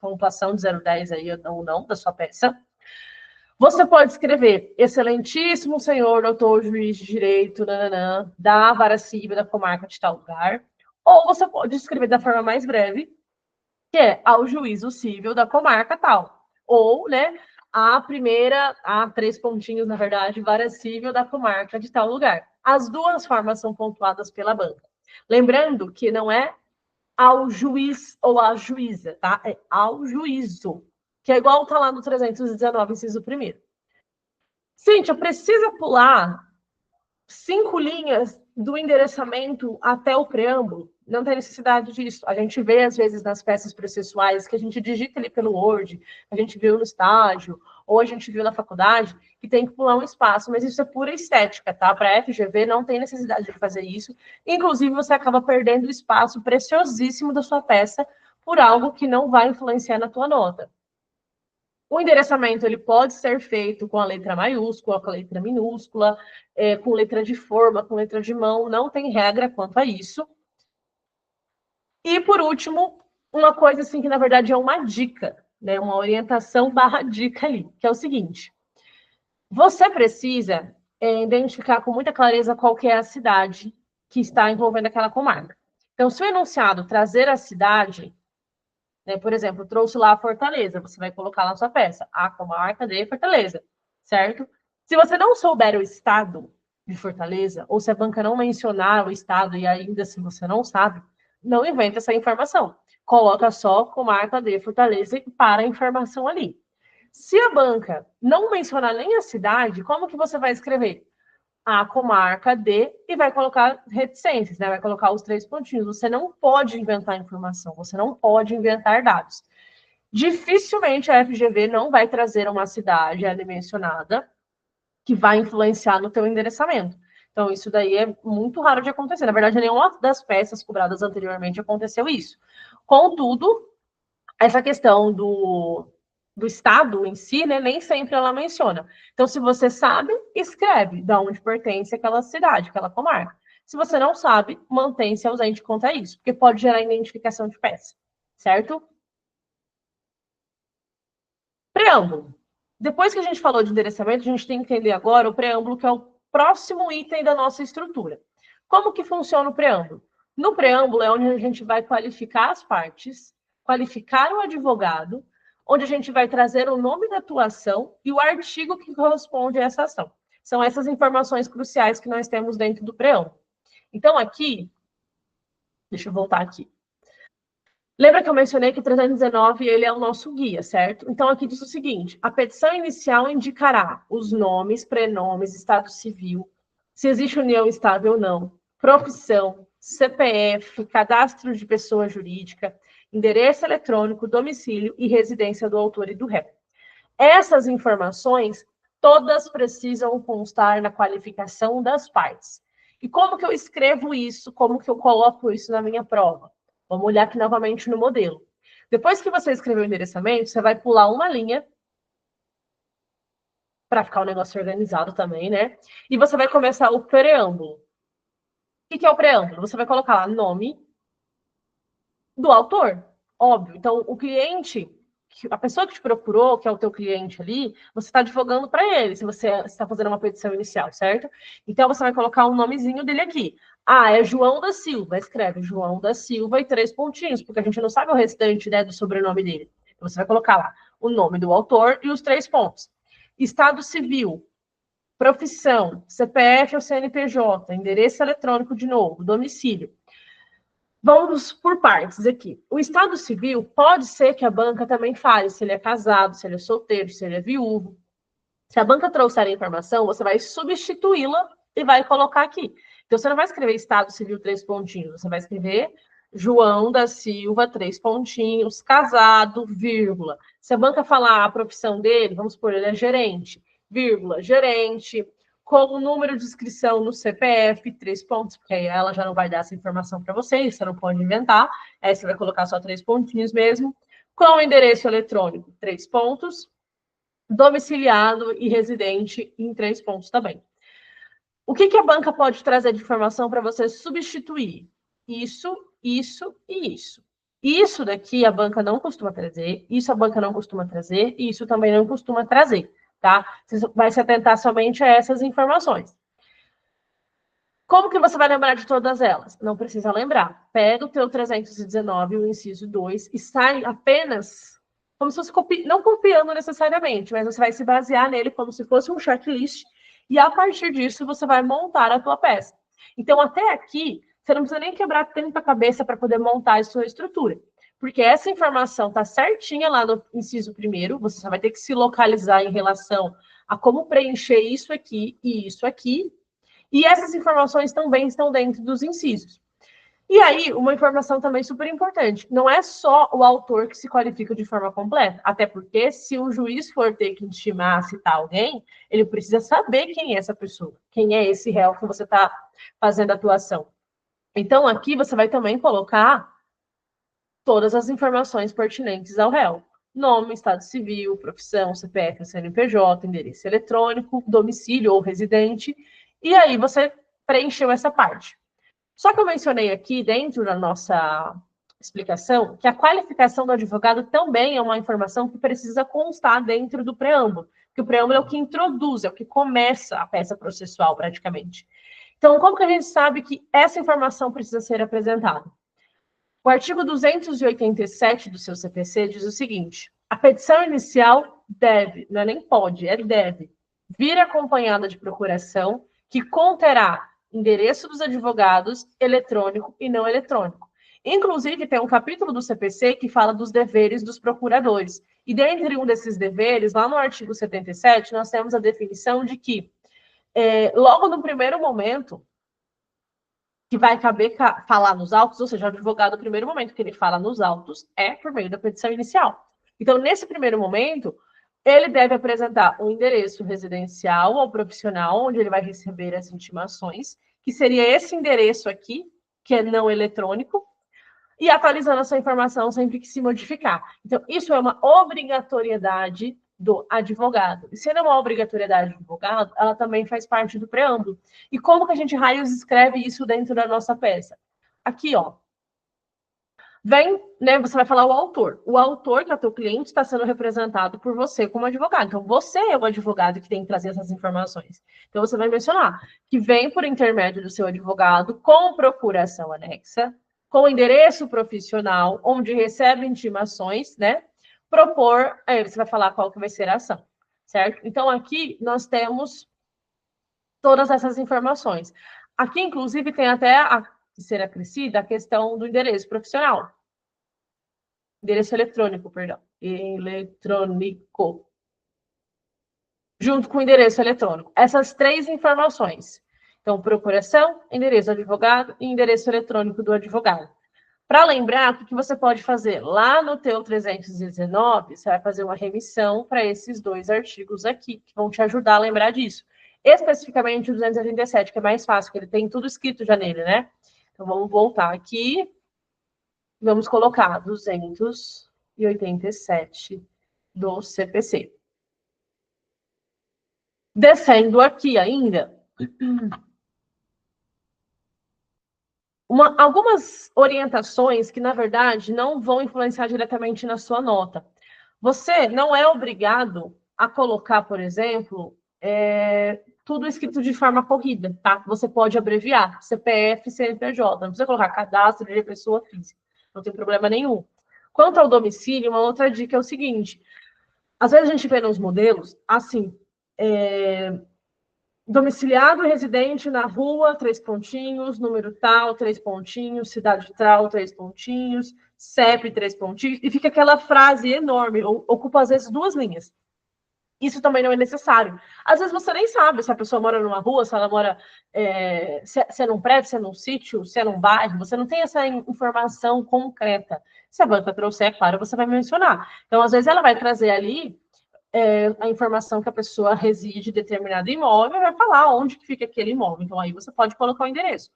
pontuação de 0,10 aí ou não da sua peça. Você pode escrever, excelentíssimo senhor doutor juiz de direito, nananã, da vara civil da comarca de tal lugar. Ou você pode escrever da forma mais breve, que é ao juízo civil da comarca tal. Ou, né, a primeira, a 3 pontinhos, na verdade, vara civil da comarca de tal lugar. As duas formas são pontuadas pela banca. Lembrando que não é ao juiz ou à juíza, tá? É ao juízo, que é igual tá lá no 319, inciso 1º. Cíntia, precisa pular 5 linhas do endereçamento até o preâmbulo? Não tem necessidade disso. A gente vê, às vezes, nas peças processuais que a gente digita ali pelo Word, a gente viu no estágio, ou a gente viu na faculdade, que tem que pular um espaço, mas isso é pura estética, tá? Para a FGV não tem necessidade de fazer isso. Inclusive, você acaba perdendo o espaço preciosíssimo da sua peça por algo que não vai influenciar na tua nota. O endereçamento ele pode ser feito com a letra maiúscula, com a letra minúscula, com letra de forma, com letra de mão, não tem regra quanto a isso. E, por último, uma coisa assim que, na verdade, é uma dica, né? Uma orientação barra dica ali, que é o seguinte. Você precisa identificar com muita clareza qual que é a cidade que está envolvendo aquela comarca. Então, se o enunciado trazer a cidade, né, por exemplo, trouxe lá a Fortaleza, você vai colocar na sua peça, a comarca de Fortaleza, certo? Se você não souber o estado de Fortaleza, ou se a banca não mencionar o estado e ainda assim você não sabe, não inventa essa informação. Coloca só comarca de Fortaleza e para a informação ali. Se a banca não mencionar nem a cidade, como que você vai escrever? A comarca de e vai colocar reticências, né? Vai colocar os 3 pontinhos. Você não pode inventar informação, você não pode inventar dados. Dificilmente a FGV não vai trazer uma cidade ali mencionada que vai influenciar no teu endereçamento. Então, isso daí é muito raro de acontecer. Na verdade, nenhuma das peças cobradas anteriormente aconteceu isso. Contudo, essa questão do estado em si, né, nem sempre ela menciona. Então, se você sabe, escreve de onde pertence aquela cidade, aquela comarca. Se você não sabe, mantém-se ausente quanto a isso, porque pode gerar identificação de peça, certo? Preâmbulo. Depois que a gente falou de endereçamento, a gente tem que entender agora o preâmbulo, que é o próximo item da nossa estrutura. Como que funciona o preâmbulo? No preâmbulo é onde a gente vai qualificar as partes, qualificar o advogado, onde a gente vai trazer o nome da atuação e o artigo que corresponde a essa ação. São essas informações cruciais que nós temos dentro do preâmbulo. Então, aqui, deixa eu voltar aqui. Lembra que eu mencionei que o 319 ele é o nosso guia, certo? Então, aqui diz o seguinte: a petição inicial indicará os nomes, prenomes, estado civil, se existe união estável ou não, profissão, CPF, cadastro de pessoa jurídica, endereço eletrônico, domicílio e residência do autor e do réu. Essas informações todas precisam constar na qualificação das partes. E como que eu escrevo isso? Como que eu coloco isso na minha prova? Vamos olhar aqui novamente no modelo. Depois que você escreveu o endereçamento, você vai pular uma linha para ficar o negócio organizado também, né? E você vai começar o preâmbulo. O que é o preâmbulo? Você vai colocar lá nome do autor, óbvio. Então, o cliente, a pessoa que te procurou, que é o teu cliente ali, você está advogando para ele, se você está fazendo uma petição inicial, certo? Então, você vai colocar um nomezinho dele aqui. Ah, é João da Silva. Escreve João da Silva e 3 pontinhos, porque a gente não sabe o restante, né, do sobrenome dele. Então, você vai colocar lá o nome do autor e os 3 pontos. Estado civil, profissão, CPF ou CNPJ, endereço eletrônico de novo, domicílio. Vamos por partes aqui. O estado civil pode ser que a banca também fale se ele é casado, se ele é solteiro, se ele é viúvo. Se a banca trouxer a informação, você vai substituí-la e vai colocar aqui. Então, você não vai escrever estado civil 3 pontinhos, você vai escrever João da Silva 3 pontinhos, casado, vírgula. Se a banca falar a profissão dele, vamos supor, ele é gerente, vírgula, gerente, com o número de inscrição no CPF, 3 pontos, porque aí ela já não vai dar essa informação para você, você não pode inventar, aí você vai colocar só 3 pontinhos mesmo, com o endereço eletrônico, 3 pontos, domiciliado e residente em 3 pontos também. O que a banca pode trazer de informação para você substituir? Isso, isso e isso. Isso daqui a banca não costuma trazer, isso a banca não costuma trazer, e isso também não costuma trazer, tá? Você vai se atentar somente a essas informações. Como que você vai lembrar de todas elas? Não precisa lembrar. Pega o teu 319, o inciso 2, e sai apenas como se fosse não copiando necessariamente, mas você vai se basear nele como se fosse um checklist, e a partir disso você vai montar a tua peça. Então, até aqui, você não precisa nem quebrar tanta cabeça para poder montar a sua estrutura, porque essa informação está certinha lá no inciso primeiro, você só vai ter que se localizar em relação a como preencher isso aqui e isso aqui, e essas informações também estão dentro dos incisos. E aí, uma informação também super importante: não é só o autor que se qualifica de forma completa, até porque se o juiz for ter que intimar, citar alguém, ele precisa saber quem é essa pessoa, quem é esse réu que você está fazendo a atuação. Então, aqui você vai também colocar todas as informações pertinentes ao réu: nome, estado civil, profissão, CPF, CNPJ, endereço eletrônico, domicílio ou residente, e aí você preencheu essa parte. Só que eu mencionei aqui dentro da nossa explicação que a qualificação do advogado também é uma informação que precisa constar dentro do preâmbulo, que o preâmbulo é o que introduz, é o que começa a peça processual, praticamente. Então, como que a gente sabe que essa informação precisa ser apresentada? O artigo 287 do seu CPC diz o seguinte: a petição inicial deve, não é nem pode, é deve, vir acompanhada de procuração que conterá endereço dos advogados, eletrônico e não eletrônico. Inclusive, tem um capítulo do CPC que fala dos deveres dos procuradores. E dentre um desses deveres, lá no artigo 77, nós temos a definição de que, logo no primeiro momento, que vai caber falar nos autos, ou seja, o advogado, no primeiro momento que ele fala nos autos, é por meio da petição inicial. Então, nesse primeiro momento, ele deve apresentar um endereço residencial ou profissional, onde ele vai receber as intimações, que seria esse endereço aqui, que é não eletrônico, e atualizando essa informação sempre que se modificar. Então, isso é uma obrigatoriedade do advogado. E sendo uma obrigatoriedade do advogado, ela também faz parte do preâmbulo. E como que a gente raios escreve isso dentro da nossa peça? Aqui, ó. Vem, né, você vai falar o autor. O autor, que é o teu cliente, está sendo representado por você como advogado. Então, você é o advogado que tem que trazer essas informações. Então, você vai mencionar que vem por intermédio do seu advogado com procuração anexa, com endereço profissional, onde recebe intimações, né? Propor, aí você vai falar qual que vai ser a ação, certo? Então, aqui nós temos todas essas informações. Aqui, inclusive, tem até a ser acrescida a questão do endereço profissional. Endereço eletrônico, perdão. Eletrônico. Junto com o endereço eletrônico. Essas três informações. Então, procuração, endereço do advogado e endereço eletrônico do advogado. Para lembrar, o que você pode fazer? Lá no teu 319, você vai fazer uma remissão para esses dois artigos aqui, que vão te ajudar a lembrar disso. Especificamente o 287, que é mais fácil, porque ele tem tudo escrito já nele, né? Então, vamos voltar aqui. Vamos colocar 287 do CPC. Descendo aqui ainda, algumas orientações que, na verdade, não vão influenciar diretamente na sua nota. Você não é obrigado a colocar, por exemplo, tudo escrito de forma corrida, tá? Você pode abreviar, CPF, CNPJ, não precisa colocar cadastro de pessoa física, não tem problema nenhum. Quanto ao domicílio, uma outra dica é o seguinte, às vezes a gente vê nos modelos, assim, domiciliado residente na rua, 3 pontinhos, número tal, 3 pontinhos, cidade tal, 3 pontinhos, CEP, 3 pontinhos, e fica aquela frase enorme, ocupa às vezes 2 linhas. Isso também não é necessário. Às vezes você nem sabe se a pessoa mora numa rua, se ela mora se é num prédio, se é num sítio, se é num bairro, você não tem essa informação concreta. Se a banca trouxer, é claro, você vai mencionar. Então, às vezes ela vai trazer ali a informação que a pessoa reside em determinado imóvel, vai falar onde que fica aquele imóvel. Então, aí você pode colocar o endereço.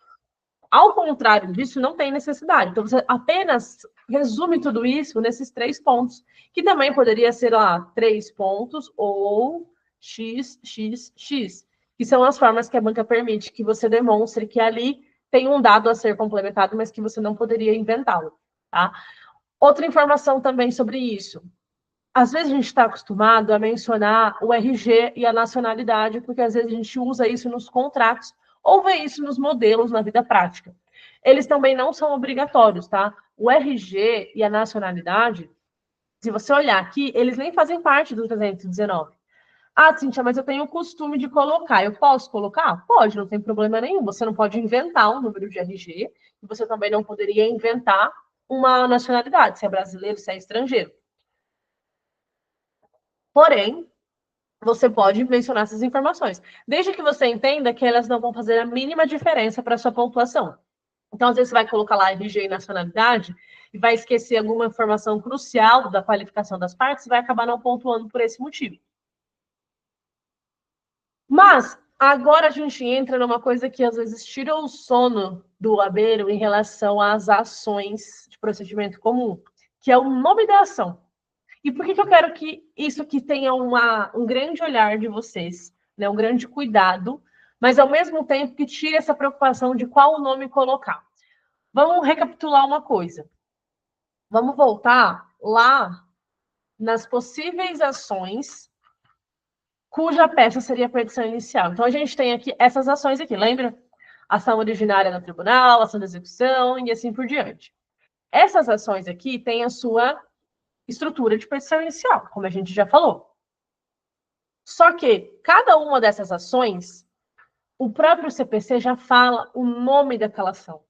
Ao contrário disso, não tem necessidade. Então, você apenas resume tudo isso nesses 3 pontos, que também poderia ser lá 3 pontos ou x, que são as formas que a banca permite que você demonstre que ali tem um dado a ser complementado, mas que você não poderia inventá-lo, tá? Outra informação também sobre isso. Às vezes a gente está acostumado a mencionar o RG e a nacionalidade, porque às vezes a gente usa isso nos contratos ou vê isso nos modelos na vida prática. Eles também não são obrigatórios, tá? O RG e a nacionalidade, se você olhar aqui, eles nem fazem parte do 319. Ah, Cíntia, mas eu tenho o costume de colocar. Eu posso colocar? Pode, não tem problema nenhum. Você não pode inventar um número de RG e você também não poderia inventar uma nacionalidade, se é brasileiro, se é estrangeiro. Porém, você pode mencionar essas informações, desde que você entenda que elas não vão fazer a mínima diferença para a sua pontuação. Então, às vezes, você vai colocar lá RG e nacionalidade e vai esquecer alguma informação crucial da qualificação das partes e vai acabar não pontuando por esse motivo. Mas, agora a gente entra numa coisa que, às vezes, tira o sono do abeiro em relação às ações de procedimento comum, que é o nome da ação. E por que eu quero que isso aqui tenha um grande olhar de vocês, né? Um grande cuidado, mas ao mesmo tempo que tire essa preocupação de qual nome colocar. Vamos recapitular uma coisa. Vamos voltar lá nas possíveis ações cuja peça seria a petição inicial. Então, a gente tem aqui essas ações aqui, lembra? Ação originária no tribunal, ação de execução e assim por diante. Essas ações aqui têm a sua estrutura de petição inicial, como a gente já falou. Só que cada uma dessas ações, o próprio CPC já fala o nome daquela ação.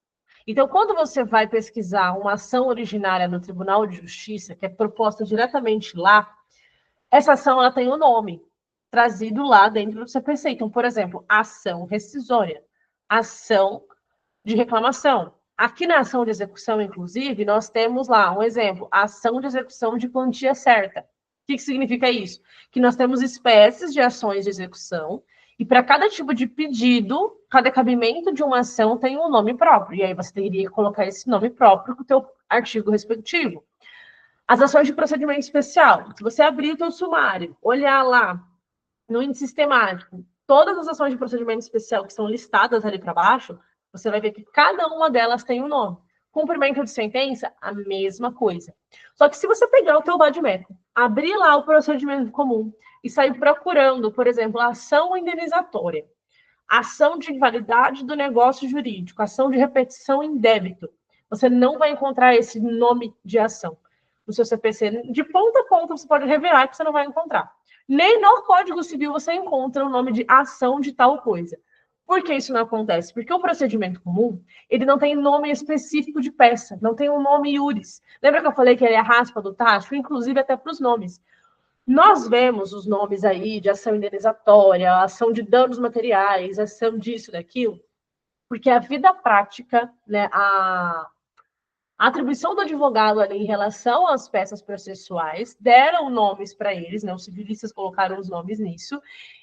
Então, quando você vai pesquisar uma ação originária no Tribunal de Justiça, que é proposta diretamente lá, essa ação ela tem o nome trazido lá dentro do CPC. Então, por exemplo, ação rescisória, ação de reclamação. Aqui na ação de execução, inclusive, nós temos lá um exemplo, ação de execução de quantia certa. O que significa isso? Que nós temos espécies de ações de execução e para cada tipo de pedido, cada cabimento de uma ação tem um nome próprio. E aí você teria que colocar esse nome próprio com o teu artigo respectivo. As ações de procedimento especial. Se você abrir o teu sumário, olhar lá no índice sistemático, todas as ações de procedimento especial que são listadas ali para baixo, você vai ver que cada uma delas tem um nome. Cumprimento de sentença, a mesma coisa. Só que se você pegar o teu vadimétrico, abrir lá o procedimento comum e sair procurando, por exemplo, a ação indenizatória, ação de invalidade do negócio jurídico, ação de repetição em débito, você não vai encontrar esse nome de ação no seu CPC. De ponta a ponta, você pode revelar que você não vai encontrar. Nem no Código Civil você encontra o nome de ação de tal coisa. Por que isso não acontece? Porque o procedimento comum, ele não tem nome específico de peça, não tem um nome iuris. Lembra que eu falei que ele é a raspa do tacho? Inclusive até para os nomes. Nós vemos os nomes aí de ação indenizatória, ação de danos materiais, ação disso, daquilo, porque a vida prática, né, a atribuição do advogado ali em relação às peças processuais, deram nomes para eles, né? Os civilistas colocaram os nomes nisso,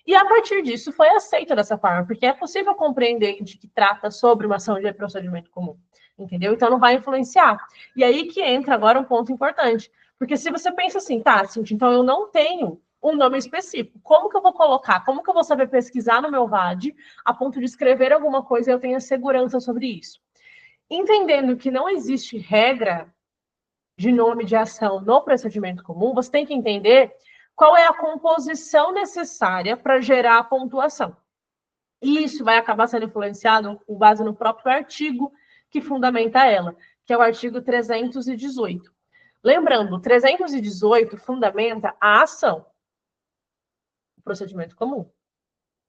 e a partir disso foi aceito dessa forma, porque é possível compreender de que trata sobre uma ação de procedimento comum, entendeu? Então não vai influenciar. E aí que entra agora um ponto importante, porque se você pensa assim, tá, Cintia, então eu não tenho um nome específico, como que eu vou colocar? Como que eu vou saber pesquisar no meu VAD a ponto de escrever alguma coisa e eu tenha segurança sobre isso? Entendendo que não existe regra de nome de ação no procedimento comum, você tem que entender qual é a composição necessária para gerar a pontuação. E isso vai acabar sendo influenciado com base no próprio artigo que fundamenta ela, que é o artigo 318. Lembrando, 318 fundamenta a ação, o procedimento comum.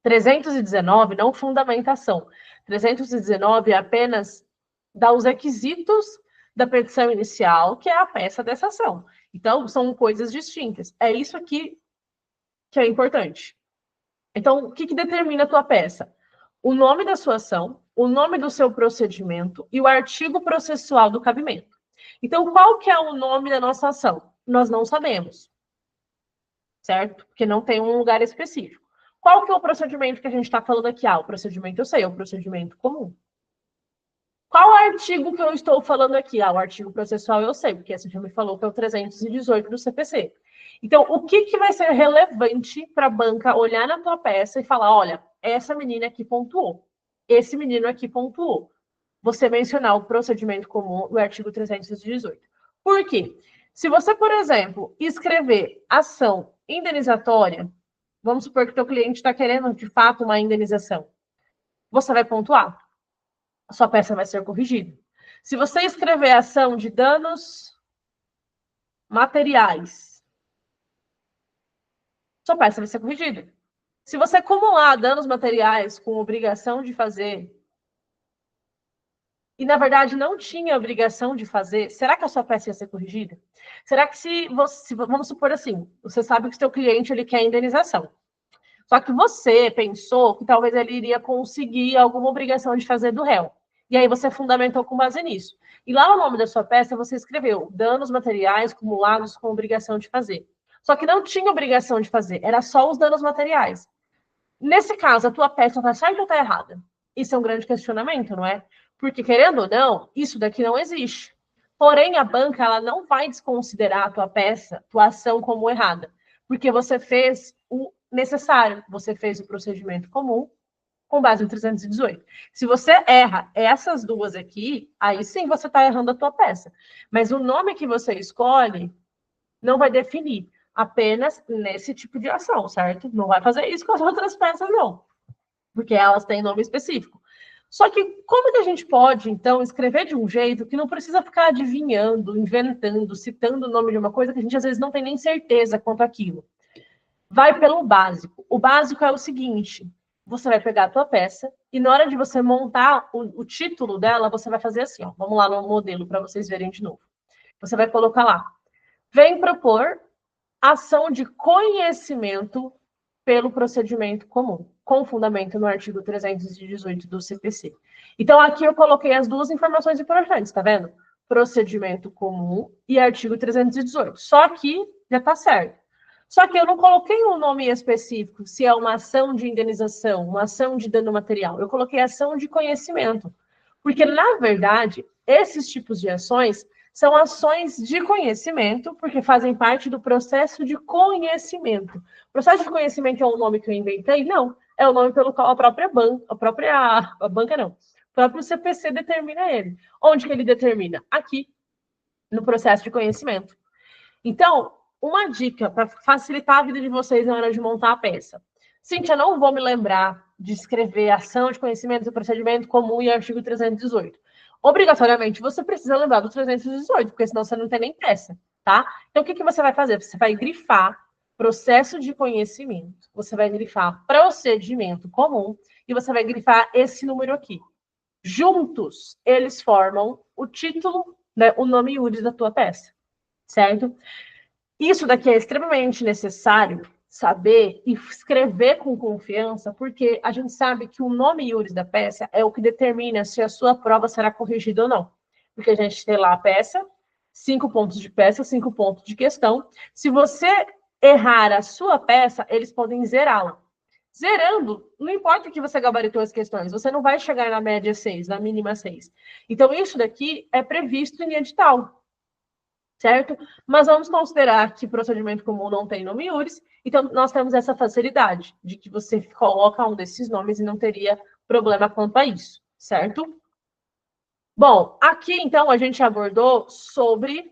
319 não fundamenta a ação. 319 é apenas dá os requisitos da petição inicial, que é a peça dessa ação. Então, são coisas distintas. É isso aqui que é importante. Então, o que determina a tua peça? O nome da sua ação, o nome do seu procedimento e o artigo processual do cabimento. Então, qual que é o nome da nossa ação? Nós não sabemos, certo? Porque não tem um lugar específico. Qual que é o procedimento que a gente está falando aqui? O procedimento eu sei, é o procedimento comum. Qual artigo que eu estou falando aqui? O artigo processual eu sei, porque você já me falou que é o 318 do CPC. Então, o que vai ser relevante para a banca olhar na tua peça e falar, olha, essa menina aqui pontuou, esse menino aqui pontuou. Você mencionar o procedimento comum do artigo 318. Por quê? Se você, por exemplo, escrever ação indenizatória, vamos supor que o teu cliente está querendo, de fato, uma indenização, você vai pontuar. A sua peça vai ser corrigida. Se você escrever ação de danos materiais, sua peça vai ser corrigida. Se você acumular danos materiais com obrigação de fazer, e na verdade não tinha obrigação de fazer, será que a sua peça ia ser corrigida? Será que se você, vamos supor assim, você sabe que o seu cliente ele quer indenização. Só que você pensou que talvez ele iria conseguir alguma obrigação de fazer do réu. E aí você fundamentou com base nisso. E lá no nome da sua peça você escreveu danos materiais acumulados com obrigação de fazer. Só que não tinha obrigação de fazer, era só os danos materiais. Nesse caso, a tua peça está certa ou está errada? Isso é um grande questionamento, não é? Porque, querendo ou não, isso daqui não existe. Porém, a banca ela não vai desconsiderar a tua peça, tua ação como errada. Porque você fez o necessário, você fez o procedimento comum, com base no 318. Se você erra essas duas aqui, aí sim você está errando a tua peça. Mas o nome que você escolhe não vai definir apenas nesse tipo de ação, certo? Não vai fazer isso com as outras peças, não. Porque elas têm nome específico. Só que como que a gente pode, então, escrever de um jeito que não precisa ficar adivinhando, inventando, citando o nome de uma coisa que a gente às vezes não tem nem certeza quanto àquilo? Vai pelo básico. O básico é o seguinte: você vai pegar a tua peça e na hora de você montar o título dela, você vai fazer assim, ó. Vamos lá no modelo para vocês verem de novo. Você vai colocar lá: vem propor ação de conhecimento pelo procedimento comum, com fundamento no artigo 318 do CPC. Então, aqui eu coloquei as duas informações importantes, tá vendo? Procedimento comum e artigo 318. Só que já está certo. Só que eu não coloquei um nome específico, se é uma ação de indenização, uma ação de dano material. Eu coloquei ação de conhecimento. Porque, na verdade, esses tipos de ações são ações de conhecimento, porque fazem parte do processo de conhecimento. O processo de conhecimento é um nome que eu inventei? Não. É o nome pelo qual a própria banca, a banca não, o próprio CPC determina ele. Onde que ele determina? Aqui, no processo de conhecimento. Então, uma dica para facilitar a vida de vocês na hora de montar a peça. Cíntia, não vou me lembrar de escrever ação de conhecimento do procedimento comum e artigo 318. Obrigatoriamente, você precisa lembrar do 318, porque senão você não tem nem peça, tá? Então, o que você vai fazer? Você vai grifar processo de conhecimento, você vai grifar procedimento comum e você vai grifar esse número aqui. Juntos, eles formam o título, né, o nome iuris da tua peça, certo? Isso daqui é extremamente necessário saber e escrever com confiança, porque a gente sabe que o nome iuris da peça é o que determina se a sua prova será corrigida ou não. Porque a gente tem lá a peça, 5 pontos de peça, 5 pontos de questão. Se você errar a sua peça, eles podem zerá-la. Zerando, não importa que você gabaritou as questões, você não vai chegar na média 6, na mínima 6. Então, isso daqui é previsto em edital, certo? Mas vamos considerar que procedimento comum não tem nome iuris, então nós temos essa facilidade de que você coloca um desses nomes e não teria problema quanto a isso, certo? Bom, aqui então a gente abordou sobre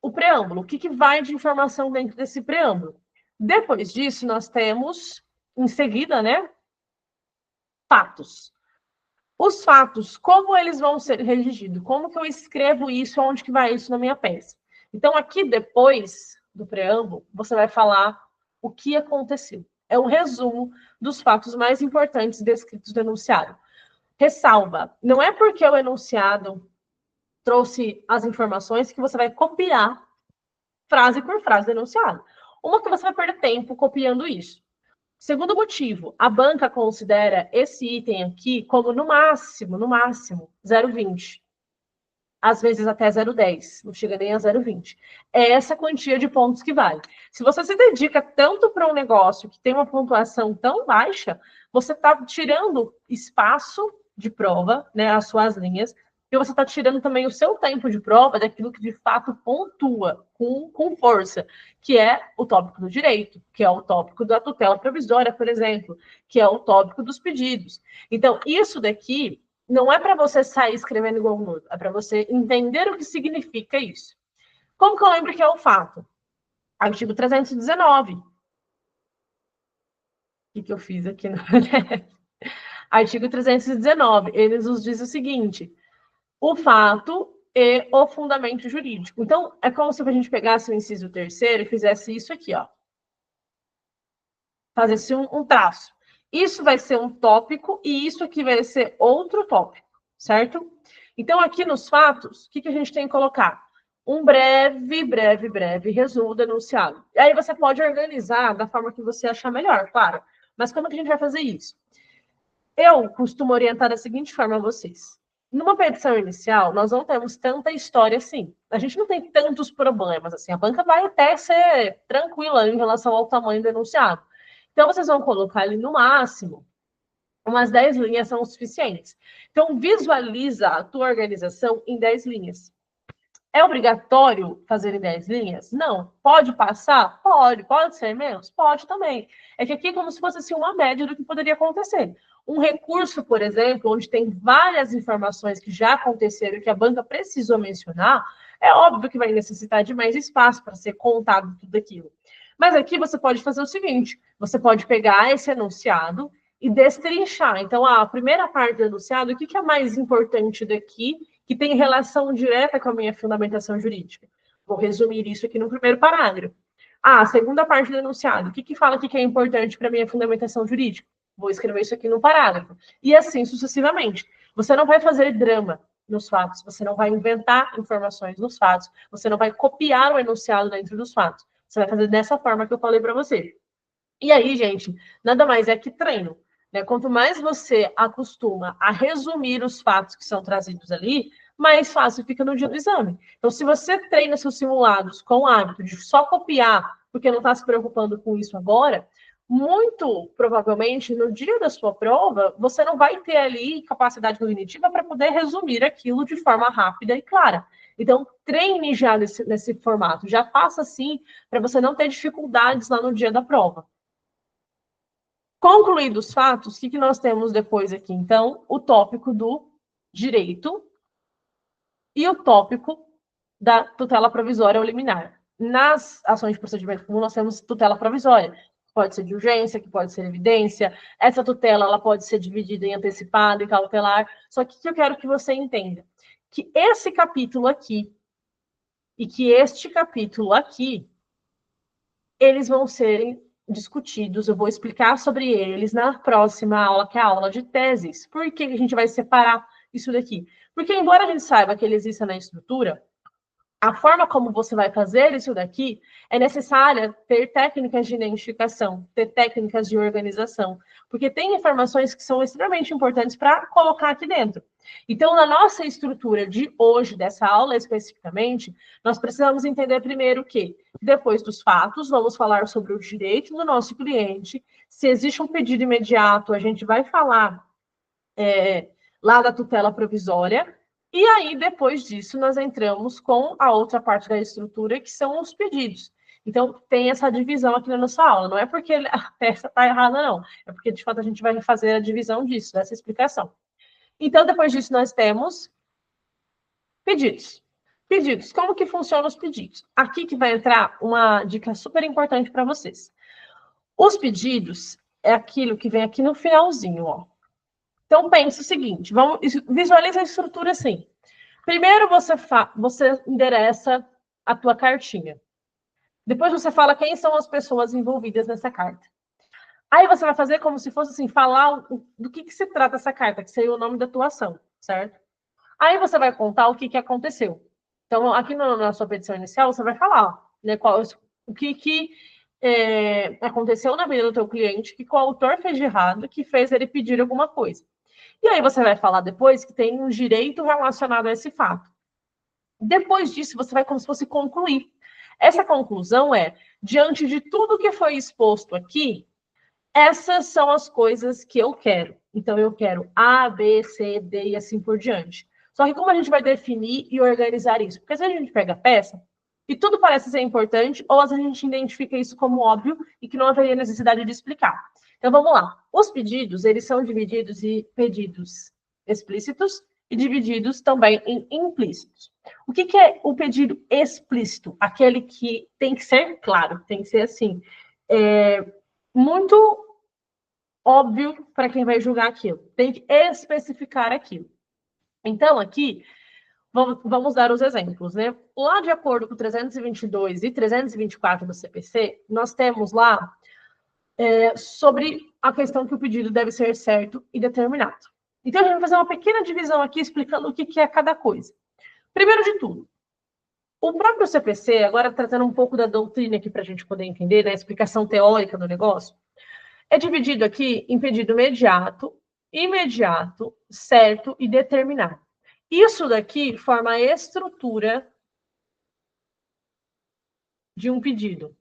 o preâmbulo, o que vai de informação dentro desse preâmbulo. Depois disso, nós temos, em seguida, né, fatos. Os fatos, como eles vão ser redigidos? Como que eu escrevo isso? Onde que vai isso na minha peça? Então, aqui depois do preâmbulo, você vai falar o que aconteceu. É um resumo dos fatos mais importantes descritos no enunciado. Ressalva, não é porque o enunciado trouxe as informações que você vai copiar frase por frase do enunciado. Uma que você vai perder tempo copiando isso. Segundo motivo, a banca considera esse item aqui como no máximo 0,20. Às vezes até 0,10, não chega nem a 0,20. É essa quantia de pontos que vale. Se você se dedica tanto para um negócio que tem uma pontuação tão baixa, você está tirando espaço de prova, né, as suas linhas, e você está tirando também o seu tempo de prova daquilo que de fato pontua com força, que é o tópico do direito, que é o tópico da tutela provisória, por exemplo, que é o tópico dos pedidos. Então, isso daqui não é para você sair escrevendo igual um mudo, é para você entender o que significa isso. Como que eu lembro que é o fato? Artigo 319. O que eu fiz aqui? Artigo 319. Ele nos diz o seguinte: o fato e o fundamento jurídico. Então, é como se a gente pegasse o inciso terceiro e fizesse isso aqui, ó. Fazesse um traço. Isso vai ser um tópico e isso aqui vai ser outro tópico, certo? Então, aqui nos fatos, o que a gente tem que colocar? Um breve resumo do enunciado. E aí você pode organizar da forma que você achar melhor, claro. Mas como que a gente vai fazer isso? Eu costumo orientar da seguinte forma a vocês. Numa petição inicial, nós não temos tanta história assim. A gente não tem tantos problemas assim. A banca vai até ser tranquila em relação ao tamanho do enunciado. Então, vocês vão colocar ali no máximo umas 10 linhas são o suficientes. Então, visualiza a tua organização em 10 linhas. É obrigatório fazer em 10 linhas? Não. Pode passar? Pode. Pode ser menos? Pode também. É que aqui é como se fosse assim, uma média do que poderia acontecer. Um recurso, por exemplo, onde tem várias informações que já aconteceram e que a banca precisou mencionar, é óbvio que vai necessitar de mais espaço para ser contado tudo aquilo. Mas aqui você pode fazer o seguinte: você pode pegar esse enunciado e destrinchar. Então, a primeira parte do enunciado, o que é mais importante daqui, que tem relação direta com a minha fundamentação jurídica? Vou resumir isso aqui no primeiro parágrafo. A segunda parte do enunciado, o que fala que é importante para a minha fundamentação jurídica? Vou escrever isso aqui no parágrafo. E assim sucessivamente. Você não vai fazer drama nos fatos, você não vai inventar informações nos fatos, você não vai copiar o enunciado dentro dos fatos. Você vai fazer dessa forma que eu falei para você. E aí, gente, nada mais é que treino. Né? Quanto mais você acostuma a resumir os fatos que são trazidos ali, mais fácil fica no dia do exame. Então, se você treina seus simulados com o hábito de só copiar, porque não está se preocupando com isso agora, muito provavelmente no dia da sua prova, você não vai ter ali capacidade cognitiva para poder resumir aquilo de forma rápida e clara. Então, treine já nesse formato, já faça assim, para você não ter dificuldades lá no dia da prova. Concluídos os fatos, o que nós temos depois aqui? Então, o tópico do direito e o tópico da tutela provisória ou liminar. Nas ações de procedimento comum, nós temos tutela provisória. Pode ser de urgência, que pode ser evidência. Essa tutela ela pode ser dividida em antecipada e cautelar. Só que o que eu quero que você entenda? Que esse capítulo aqui e que este capítulo aqui, eles vão serem discutidos, eu vou explicar sobre eles na próxima aula, que é a aula de teses. Por que a gente vai separar isso daqui? Porque, embora a gente saiba que ele exista na estrutura, a forma como você vai fazer isso daqui é necessária ter técnicas de identificação, ter técnicas de organização, porque tem informações que são extremamente importantes para colocar aqui dentro. Então, na nossa estrutura de hoje, dessa aula especificamente, nós precisamos entender primeiro que, depois dos fatos, vamos falar sobre o direito do nosso cliente. Se existe um pedido imediato, a gente vai falar lá da tutela provisória. E aí, depois disso, nós entramos com a outra parte da estrutura, que são os pedidos. Então, tem essa divisão aqui na nossa aula. Não é porque a peça está errada, não. É porque, de fato, a gente vai fazer a divisão disso, dessa explicação. Então, depois disso, nós temos pedidos. Pedidos. Como que funcionam os pedidos? Aqui que vai entrar uma dica super importante para vocês. Os pedidos é aquilo que vem aqui no finalzinho, ó. Então, pense o seguinte, visualize a estrutura assim. Primeiro você endereça a tua cartinha. Depois você fala quem são as pessoas envolvidas nessa carta. Aí você vai fazer como se fosse assim, falar do que se trata essa carta, que seria o nome da tua ação, certo? Aí você vai contar o que aconteceu. Então, aqui na sua petição inicial, você vai falar, né, o que aconteceu na vida do teu cliente, que o autor fez de errado, que fez ele pedir alguma coisa. E aí você vai falar depois que tem um direito relacionado a esse fato. Depois disso, você vai como se fosse concluir. Essa conclusão é, diante de tudo que foi exposto aqui, essas são as coisas que eu quero. Então, eu quero A, B, C, D e assim por diante. Só que como a gente vai definir e organizar isso? Porque às vezes a gente pega a peça e tudo parece ser importante, ou às vezes a gente identifica isso como óbvio e que não haveria necessidade de explicar. Então, vamos lá. Os pedidos, eles são divididos em pedidos explícitos e divididos também em implícitos. O que é o pedido explícito? Aquele que tem que ser claro, tem que ser assim, muito óbvio para quem vai julgar aquilo. Tem que especificar aquilo. Então, aqui, vamos dar os exemplos, né? Lá, de acordo com 322 e 324 do CPC, nós temos lá sobre a questão que o pedido deve ser certo e determinado. Então, a gente vai fazer uma pequena divisão aqui, explicando o que é cada coisa. Primeiro de tudo, o próprio CPC, agora tratando um pouco da doutrina aqui para a gente poder entender, né, a explicação teórica do negócio, é dividido aqui em pedido imediato, certo e determinado. Isso daqui forma a estrutura de um pedido.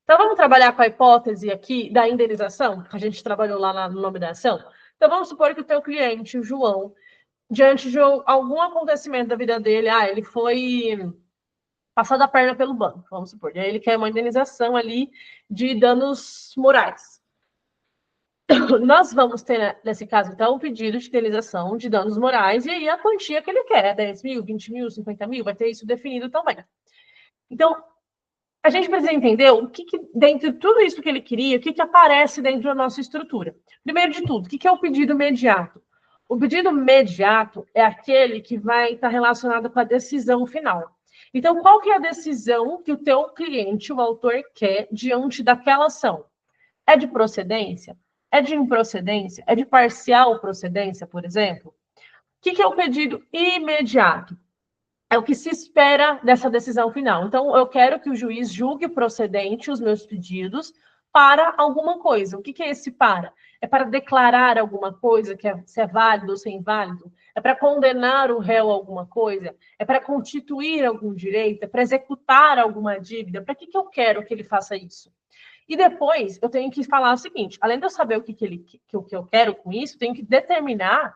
Então, vamos trabalhar com a hipótese aqui da indenização, que a gente trabalhou lá no nome da ação. Então, vamos supor que o teu cliente, o João, diante de algum acontecimento da vida dele, ele foi passado a perna pelo banco, vamos supor. E aí ele quer uma indenização ali de danos morais. nós vamos ter, né, nesse caso, então, um pedido de indenização de danos morais, e aí a quantia que ele quer, 10 mil, 20 mil, 50 mil, vai ter isso definido também. Então, a gente precisa entender o que dentro de tudo isso que ele queria, o que aparece dentro da nossa estrutura. Primeiro de tudo, o que é o pedido imediato? O pedido imediato é aquele que vai estar relacionado com a decisão final. Então, qual que é a decisão que o teu cliente, o autor, quer diante daquela ação? É de procedência? É de improcedência? É de parcial procedência, por exemplo? O que é o pedido imediato? É o que se espera dessa decisão final. Então, eu quero que o juiz julgue procedente os meus pedidos para alguma coisa. O que é esse para? É para declarar alguma coisa, se é válido ou se é inválido? É para condenar o réu a alguma coisa? É para constituir algum direito? É para executar alguma dívida? Para que eu quero que ele faça isso? E depois eu tenho que falar o seguinte: além de eu saber o que eu quero com isso, eu tenho que determinar,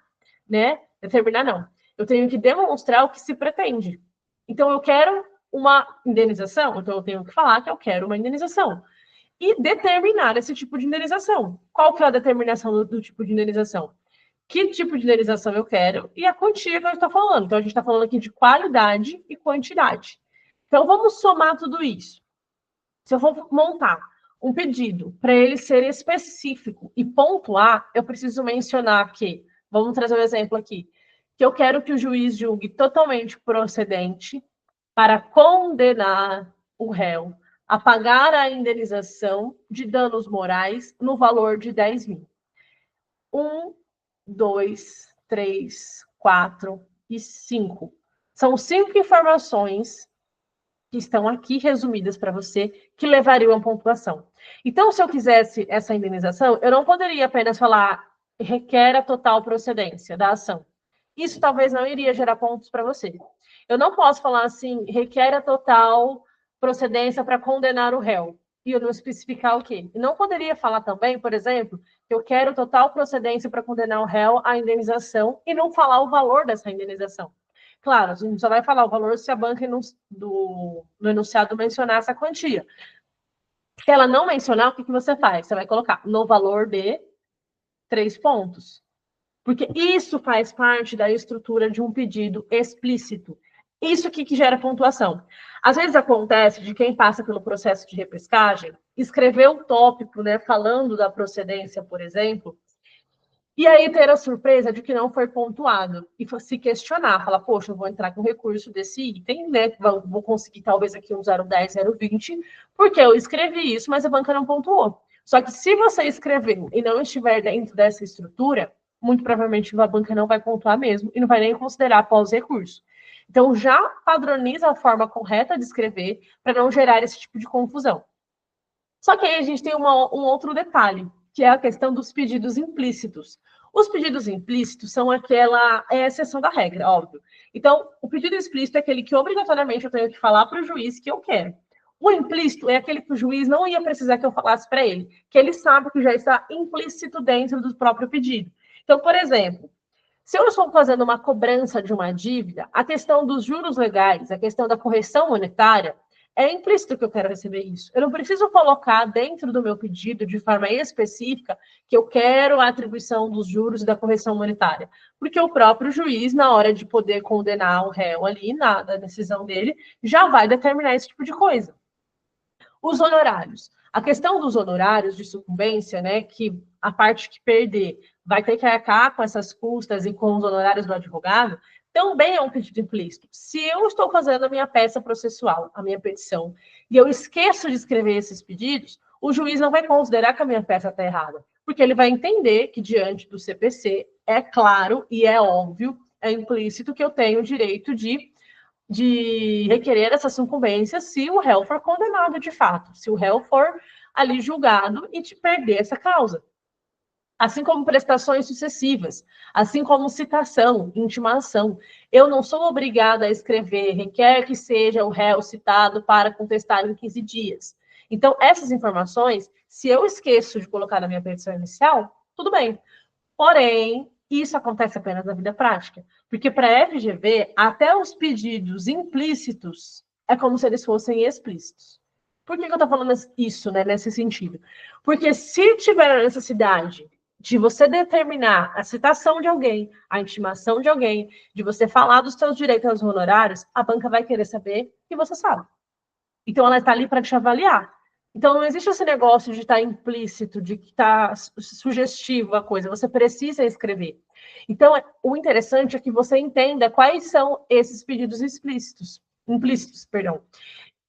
né? Determinar não. Eu tenho que demonstrar o que se pretende. Então, eu quero uma indenização, então eu tenho que falar que eu quero uma indenização. E determinar esse tipo de indenização. Qual que é a determinação do tipo de indenização? Que tipo de indenização eu quero e a quantia que eu estou falando. Então, a gente está falando aqui de qualidade e quantidade. Então, vamos somar tudo isso. Se eu for montar um pedido para ele ser específico e pontuar, eu preciso mencionar que, vamos trazer um exemplo aqui, que eu quero que o juiz julgue totalmente procedente para condenar o réu a pagar a indenização de danos morais no valor de 10 mil. 1, 2, 3, 4 e 5. São 5 informações que estão aqui resumidas para você, que levariam a pontuação. Então, se eu quisesse essa indenização, eu não poderia apenas falar requer a total procedência da ação. Isso talvez não iria gerar pontos para você. Eu não posso falar assim, requer a total procedência para condenar o réu, e eu não especificar o quê. E não poderia falar também, por exemplo, que eu quero total procedência para condenar o réu à indenização e não falar o valor dessa indenização. Claro, a gente só vai falar o valor se a banca no enunciado mencionar essa quantia. Se ela não mencionar, o que você faz? Você vai colocar no valor de 3 pontos. Porque isso faz parte da estrutura de um pedido explícito. Isso que gera pontuação. Às vezes acontece de quem passa pelo processo de repescagem, escrever o tópico, né, falando da procedência, por exemplo, e aí ter a surpresa de que não foi pontuado e se questionar, falar, poxa, eu vou entrar com recurso desse item, né? Vou conseguir talvez aqui um 0,10, 0,20, porque eu escrevi isso, mas a banca não pontuou. Só que se você escreveu e não estiver dentro dessa estrutura, muito provavelmente a banca não vai pontuar mesmo e não vai nem considerar após recurso. Então, já padroniza a forma correta de escrever para não gerar esse tipo de confusão. Só que aí a gente tem um outro detalhe, que é a questão dos pedidos implícitos. Os pedidos implícitos são a exceção da regra, óbvio. Então, o pedido explícito é aquele que obrigatoriamente eu tenho que falar para o juiz que eu quero. O implícito é aquele que o juiz não ia precisar que eu falasse para ele, que ele sabe que já está implícito dentro do próprio pedido. Então, por exemplo, se eu estou fazendo uma cobrança de uma dívida, a questão dos juros legais, a questão da correção monetária, é implícito que eu quero receber isso. Eu não preciso colocar dentro do meu pedido, de forma específica, que eu quero a atribuição dos juros e da correção monetária. Porque o próprio juiz, na hora de poder condenar o réu ali, na decisão dele, já vai determinar esse tipo de coisa. Os honorários. A questão dos honorários de sucumbência, né, que a parte que perder vai ter que arcar com essas custas e com os honorários do advogado, também é um pedido implícito. Se eu estou fazendo a minha peça processual, a minha petição, e eu esqueço de escrever esses pedidos, o juiz não vai considerar que a minha peça está errada, porque ele vai entender que, diante do CPC, é claro e é óbvio, é implícito que eu tenho o direito de requerer essa sucumbência se o réu for condenado de fato, se o réu for ali julgado e te perder essa causa. Assim como prestações sucessivas, assim como citação, intimação. Eu não sou obrigada a escrever, requer que seja o réu citado para contestar em 15 dias. Então, essas informações, se eu esqueço de colocar na minha petição inicial, tudo bem. Porém, isso acontece apenas na vida prática. Porque para a FGV, até os pedidos implícitos é como se eles fossem explícitos. Por que eu estou falando isso, né, nesse sentido? Porque se tiver a necessidade de você determinar a citação de alguém, a intimação de alguém, de você falar dos seus direitos aos honorários, a banca vai querer saber que você sabe. Então, ela está ali para te avaliar. Então, não existe esse negócio de estar implícito, de estar sugestivo a coisa. Você precisa escrever. Então, o interessante é que você entenda quais são esses pedidos implícitos,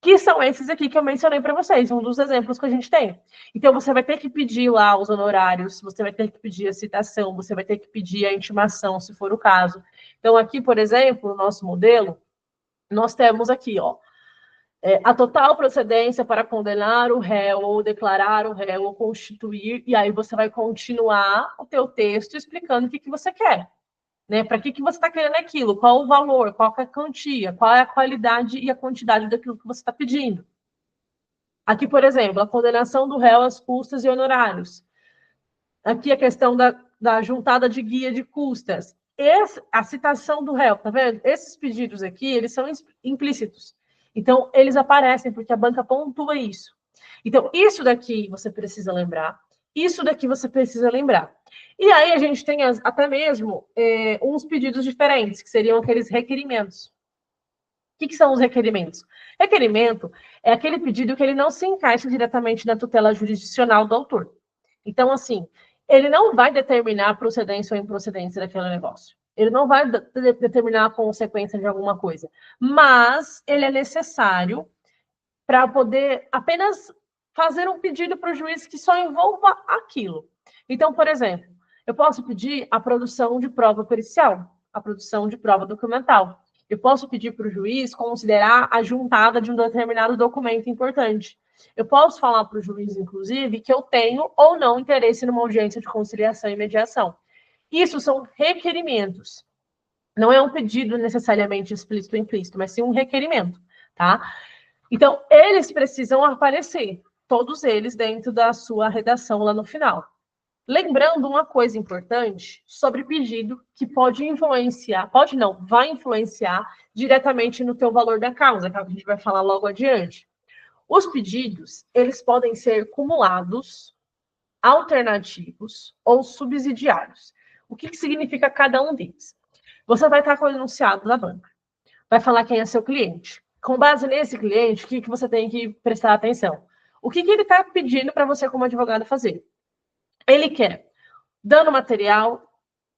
que são esses aqui que eu mencionei para vocês, um dos exemplos que a gente tem. Então, você vai ter que pedir lá os honorários, você vai ter que pedir a citação, você vai ter que pedir a intimação, se for o caso. Então, aqui, por exemplo, no nosso modelo, nós temos aqui, ó, a total procedência para condenar o réu, ou declarar o réu, ou constituir, e aí você vai continuar o teu texto explicando o que você quer. Né? Para que você está querendo aquilo? Qual o valor? Qual é a quantia? Qual é a qualidade e a quantidade daquilo que você está pedindo? Aqui, por exemplo, a condenação do réu às custas e honorários. Aqui a questão da juntada de guia de custas. A citação do réu, tá vendo? Esses pedidos aqui, eles são implícitos. Então, eles aparecem porque a banca pontua isso. Então, isso daqui você precisa lembrar. Isso daqui você precisa lembrar. E aí a gente tem até mesmo uns pedidos diferentes, que seriam aqueles requerimentos. O que são os requerimentos? Requerimento é aquele pedido que ele não se encaixa diretamente na tutela jurisdicional do autor. Então, assim, ele não vai determinar a procedência ou improcedência daquele negócio. Ele não vai determinar a consequência de alguma coisa. Mas ele é necessário para poder apenas fazer um pedido para o juiz que só envolva aquilo. Então, por exemplo, eu posso pedir a produção de prova pericial, a produção de prova documental. Eu posso pedir para o juiz considerar a juntada de um determinado documento importante. Eu posso falar para o juiz, inclusive, que eu tenho ou não interesse numa audiência de conciliação e mediação. Isso são requerimentos. Não é um pedido necessariamente explícito ou implícito, mas sim um requerimento, tá? Então, eles precisam aparecer, todos eles, dentro da sua redação lá no final. Lembrando uma coisa importante sobre pedido que pode influenciar, pode não, vai influenciar diretamente no teu valor da causa, que é o que a gente vai falar logo adiante. Os pedidos, eles podem ser cumulados, alternativos ou subsidiários. O que significa cada um deles? Você vai estar com o enunciado da banca, vai falar quem é seu cliente. Com base nesse cliente, o que você tem que prestar atenção? O que ele está pedindo para você como advogado fazer? Ele quer dano material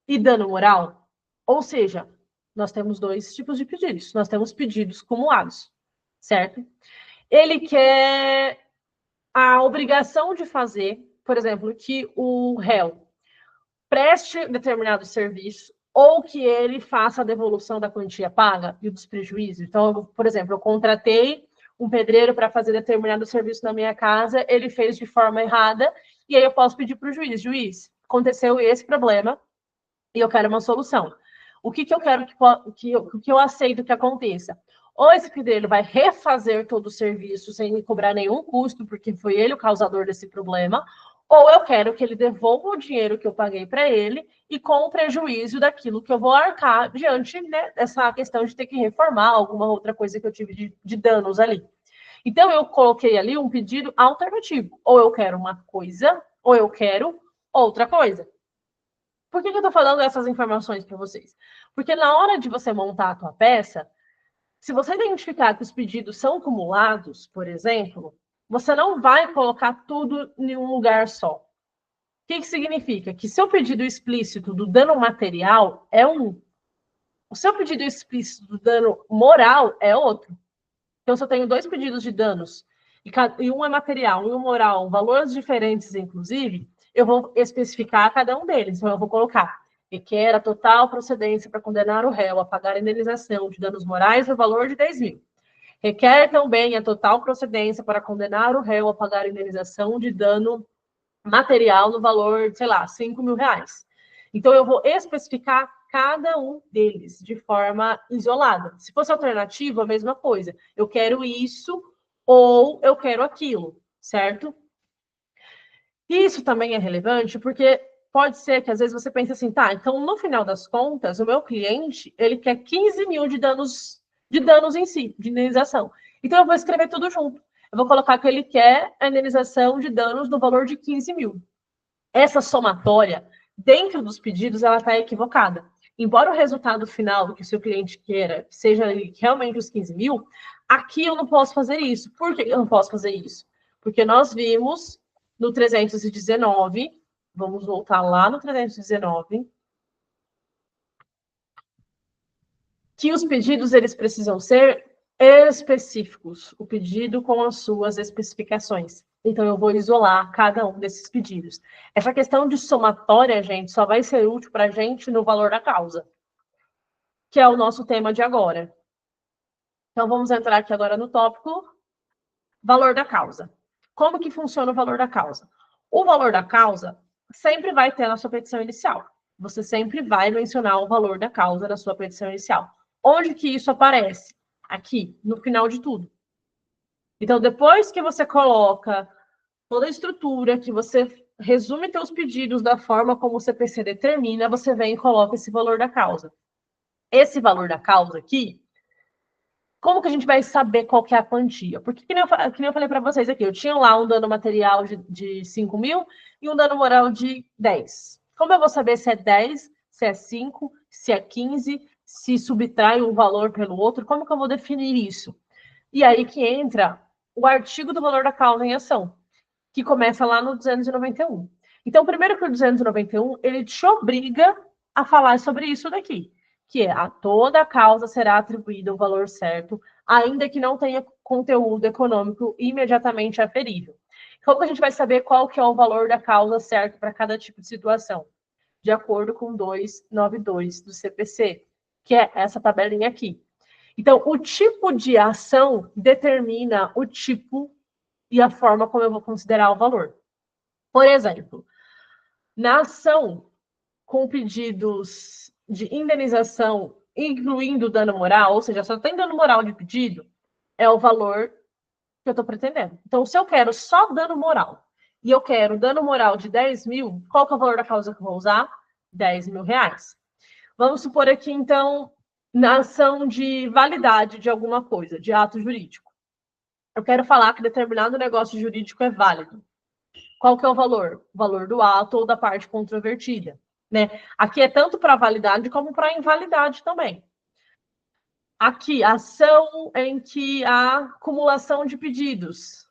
e dano moral? Ou seja, nós temos dois tipos de pedidos. Nós temos pedidos cumulados, certo? Ele quer a obrigação de fazer, por exemplo, que o réu preste determinado serviço ou que ele faça a devolução da quantia paga e dos prejuízos. Então, por exemplo, eu contratei um pedreiro para fazer determinado serviço na minha casa, ele fez de forma errada, e aí eu posso pedir para o juiz, aconteceu esse problema e eu quero uma solução. O que eu quero que eu aceito que aconteça? Ou esse pedreiro vai refazer todo o serviço sem me cobrar nenhum custo, porque foi ele o causador desse problema, ou eu quero que ele devolva o dinheiro que eu paguei para ele e com o prejuízo daquilo que eu vou arcar diante, né, dessa questão de ter que reformar alguma outra coisa que eu tive de danos ali. Então, eu coloquei ali um pedido alternativo. Ou eu quero uma coisa, ou eu quero outra coisa. Por que eu estou falando essas informações para vocês? Porque na hora de você montar a tua peça, se você identificar que os pedidos são acumulados, por exemplo, você não vai colocar tudo em um lugar só. O que significa? Que seu pedido explícito do dano material é um. O seu pedido explícito do dano moral é outro. Então, se eu tenho dois pedidos de danos, e um é material, um é moral, valores diferentes, inclusive, eu vou especificar cada um deles. Então, eu vou colocar requer a total procedência para condenar o réu a pagar a indenização de danos morais no valor de 10 mil. Requer também a total procedência para condenar o réu a pagar a indenização de dano material no valor, sei lá, 5 mil reais. Então, eu vou especificar cada um deles de forma isolada. Se fosse alternativo, a mesma coisa. Eu quero isso ou eu quero aquilo, certo? Isso também é relevante porque pode ser que às vezes você pense assim, tá, então no final das contas, o meu cliente, ele quer 15 mil de danos em si, de indenização. Então eu vou escrever tudo junto. Eu vou colocar que ele quer a indenização de danos no valor de 15 mil. essa somatória, dentro dos pedidos, ela está equivocada. Embora o resultado final que o seu cliente queira seja realmente os 15 mil, aqui eu não posso fazer isso. Por que eu não posso fazer isso? Porque nós vimos no 319, vamos voltar lá no 319, que os pedidos eles precisam ser específicos, o pedido com as suas especificações. Então, eu vou isolar cada um desses pedidos. Essa questão de somatória, gente, só vai ser útil para a gente no valor da causa, que é o nosso tema de agora. Então, vamos entrar aqui agora no tópico valor da causa. Como que funciona o valor da causa? O valor da causa sempre vai ter na sua petição inicial. Você sempre vai mencionar o valor da causa na sua petição inicial. Onde que isso aparece? Aqui, no final de tudo. Então, depois que você coloca toda a estrutura, que você resume seus pedidos da forma como o CPC determina, você vem e coloca esse valor da causa. Esse valor da causa aqui, como que a gente vai saber qual que é a quantia? Porque, que nem eu falei para vocês aqui, eu tinha lá um dano material de 5 mil e um dano moral de 10. Como eu vou saber se é 10, se é 5, se é 15, se subtrai um valor pelo outro? Como que eu vou definir isso? E aí que entra o artigo do valor da causa em ação, que começa lá no 291. Então, primeiro que o 291, ele te obriga a falar sobre isso daqui, que é a toda a causa será atribuída o valor certo, ainda que não tenha conteúdo econômico imediatamente aferível. Como que a gente vai saber qual que é o valor da causa certo para cada tipo de situação? De acordo com 292 do CPC, que é essa tabelinha aqui. Então, o tipo de ação determina o tipo e a forma como eu vou considerar o valor. Por exemplo, na ação com pedidos de indenização, incluindo dano moral, ou seja, só tem dano moral de pedido, é o valor que eu estou pretendendo. Então, se eu quero só dano moral e eu quero dano moral de 10 mil, qual que é o valor da causa que eu vou usar? 10 mil reais. Vamos supor aqui, então, na ação de validade de alguma coisa, de ato jurídico. Eu quero falar que determinado negócio jurídico é válido. Qual que é o valor? O valor do ato ou da parte controvertida, né? Aqui é tanto para validade como para invalidade também. Aqui, ação em que há acumulação de pedidos.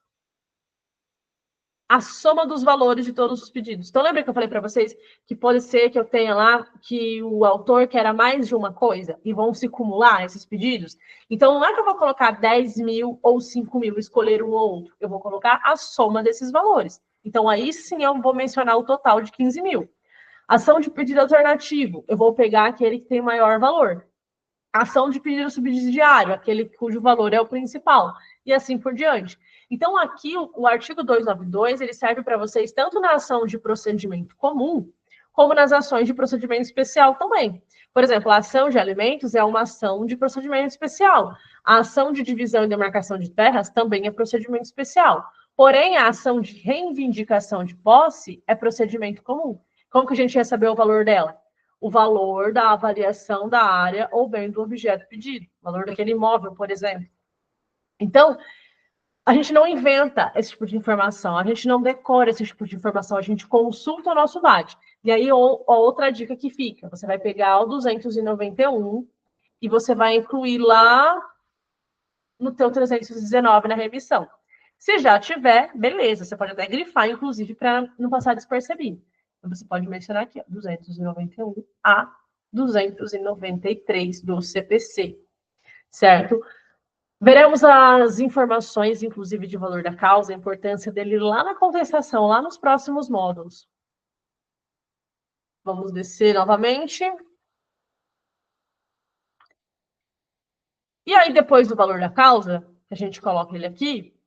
A soma dos valores de todos os pedidos. Então, lembra que eu falei para vocês que pode ser que eu tenha lá que o autor quer mais de uma coisa e vão se acumular esses pedidos? Então, não é que eu vou colocar 10 mil ou 5 mil, escolher um ou outro. Eu vou colocar a soma desses valores. Então, aí sim eu vou mencionar o total de 15 mil. Ação de pedido alternativo, eu vou pegar aquele que tem maior valor. Ação de pedido subsidiário, aquele cujo valor é o principal. E assim por diante. Então, aqui, o artigo 292, ele serve para vocês tanto na ação de procedimento comum, como nas ações de procedimento especial também. Por exemplo, a ação de alimentos é uma ação de procedimento especial. A ação de divisão e demarcação de terras também é procedimento especial. Porém, a ação de reivindicação de posse é procedimento comum. Como que a gente ia saber o valor dela? O valor da avaliação da área ou bem do objeto pedido, o valor daquele imóvel, por exemplo. Então, a gente não inventa esse tipo de informação, a gente não decora esse tipo de informação, a gente consulta o nosso DAD. E aí, outra dica que fica, você vai pegar o 291 e você vai incluir lá no teu 319 na remissão. Se já tiver, beleza, você pode até grifar, inclusive, para não passar despercebido. Então, você pode mencionar aqui, ó, 291 a 293 do CPC, certo? Veremos as informações, inclusive, de valor da causa, a importância dele lá na contestação, lá nos próximos módulos. Vamos descer novamente. E aí, depois do valor da causa, que a gente coloca ele aqui,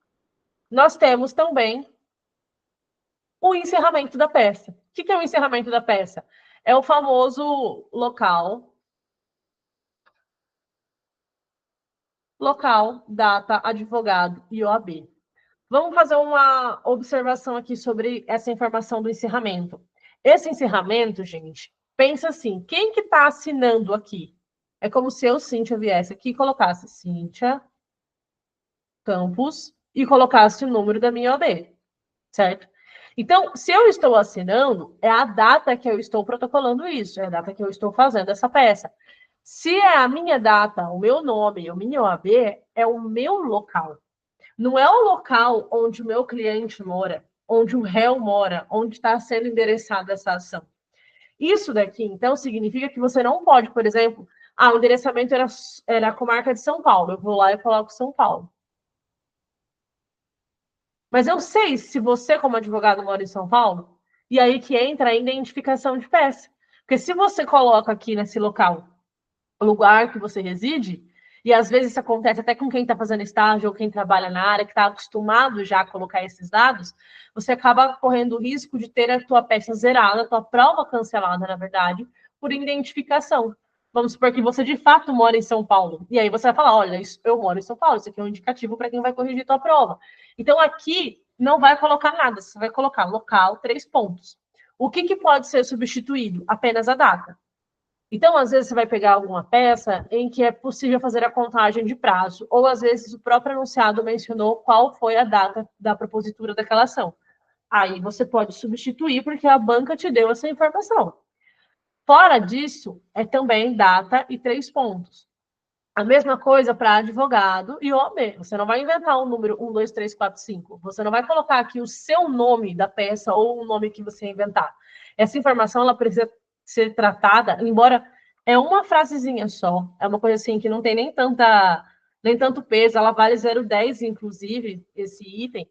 nós temos também o encerramento da peça. O que é o encerramento da peça? É o famoso local, data, advogado e OAB. Vamos fazer uma observação aqui sobre essa informação do encerramento. Esse encerramento, gente, pensa assim, quem que está assinando aqui? É como se eu, Cíntia, viesse aqui e colocasse Cíntia Campos e colocasse o número da minha OAB, certo? Então, se eu estou assinando, é a data que eu estou protocolando isso, é a data que eu estou fazendo essa peça. Se é a minha data, o meu nome, o minha OAB, é o meu local. Não é o local onde o meu cliente mora, onde o réu mora, onde está sendo endereçada essa ação. Isso daqui, então, significa que você não pode, por exemplo, o endereçamento era a comarca de São Paulo, eu vou lá e coloco São Paulo. Mas eu sei se você, como advogado, mora em São Paulo, e aí que entra a identificação de peça. Porque se você coloca aqui nesse local o lugar que você reside, e às vezes isso acontece até com quem está fazendo estágio ou quem trabalha na área, que está acostumado já a colocar esses dados, você acaba correndo o risco de ter a tua peça zerada, a tua prova cancelada, na verdade, por identificação. Vamos supor que você de fato mora em São Paulo. E aí você vai falar: olha, eu moro em São Paulo, isso aqui é um indicativo para quem vai corrigir tua prova. Então aqui não vai colocar nada, você vai colocar local, 3 pontos. O que pode ser substituído? Apenas a data. Então, às vezes, você vai pegar alguma peça em que é possível fazer a contagem de prazo, ou às vezes o próprio enunciado mencionou qual foi a data da propositura daquela ação. Aí você pode substituir porque a banca te deu essa informação. Fora disso, é também data e 3 pontos. A mesma coisa para advogado e OAB. Você não vai inventar um número 1, 2, 3, 4, 5. Você não vai colocar aqui o seu nome da peça ou o nome que você inventar. Essa informação ela precisa ser tratada, embora é uma frasezinha só, é uma coisa assim que não tem nem tanto peso, ela vale 0,10, inclusive, esse item,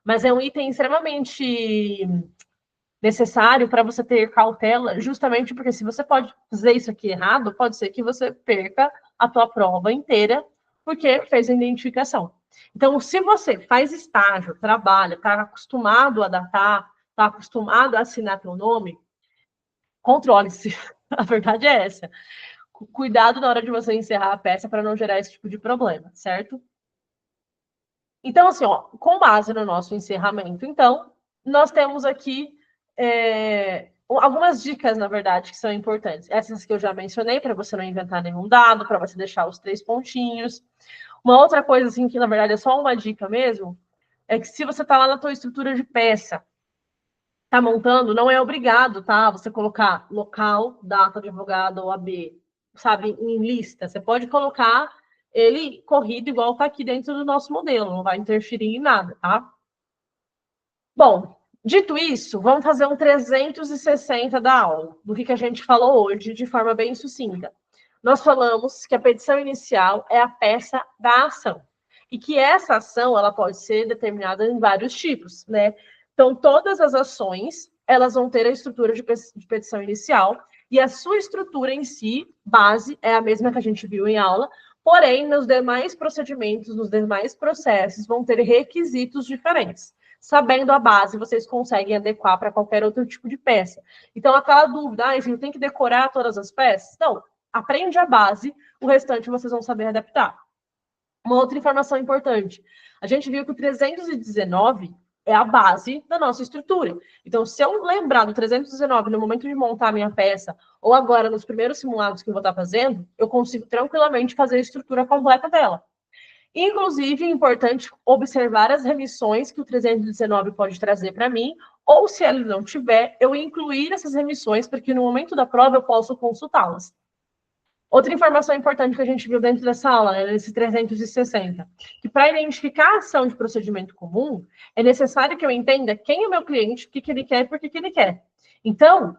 mas é um item extremamente necessário para você ter cautela, justamente porque se você pode fazer isso aqui errado, pode ser que você perca a tua prova inteira porque fez a identificação. Então, se você faz estágio, trabalha, está acostumado a datar, está acostumado a assinar teu nome, controle-se. A verdade é essa. Cuidado na hora de você encerrar a peça para não gerar esse tipo de problema, certo? Então, assim, ó, com base no nosso encerramento, então, nós temos aqui algumas dicas, na verdade, que são importantes. Essas que eu já mencionei, para você não inventar nenhum dado, para você deixar os 3 pontinhos. Uma outra coisa, assim, que na verdade é só uma dica mesmo, é que se você está lá na tua estrutura de peça, está montando, não é obrigado, tá? Você colocar local, data de advogado ou AB, sabe, em lista. Você pode colocar ele corrido igual está aqui dentro do nosso modelo, não vai interferir em nada, tá? Bom, dito isso, vamos fazer um 360 da aula, do que a gente falou hoje, de forma bem sucinta. Nós falamos que a petição inicial é a peça da ação, e que essa ação ela pode ser determinada em vários tipos, né? Então, todas as ações, elas vão ter a estrutura de petição inicial, e a sua estrutura em si, base, é a mesma que a gente viu em aula, porém, nos demais procedimentos, nos demais processos, vão ter requisitos diferentes. Sabendo a base, vocês conseguem adequar para qualquer outro tipo de peça. Então, aquela dúvida, enfim, tem que decorar todas as peças? Não, aprende a base, o restante vocês vão saber adaptar. Uma outra informação importante, a gente viu que o 319 é a base da nossa estrutura. Então, se eu lembrar do 319 no momento de montar a minha peça, ou agora nos primeiros simulados que eu vou estar fazendo, eu consigo tranquilamente fazer a estrutura completa dela. Inclusive, é importante observar as remissões que o 319 pode trazer para mim, ou se ele não tiver, eu incluir essas remissões, porque no momento da prova eu posso consultá-las. Outra informação importante que a gente viu dentro dessa aula, né, nesse 360, que para identificar a ação de procedimento comum, é necessário que eu entenda quem é o meu cliente, o que ele quer e por que ele quer. Então,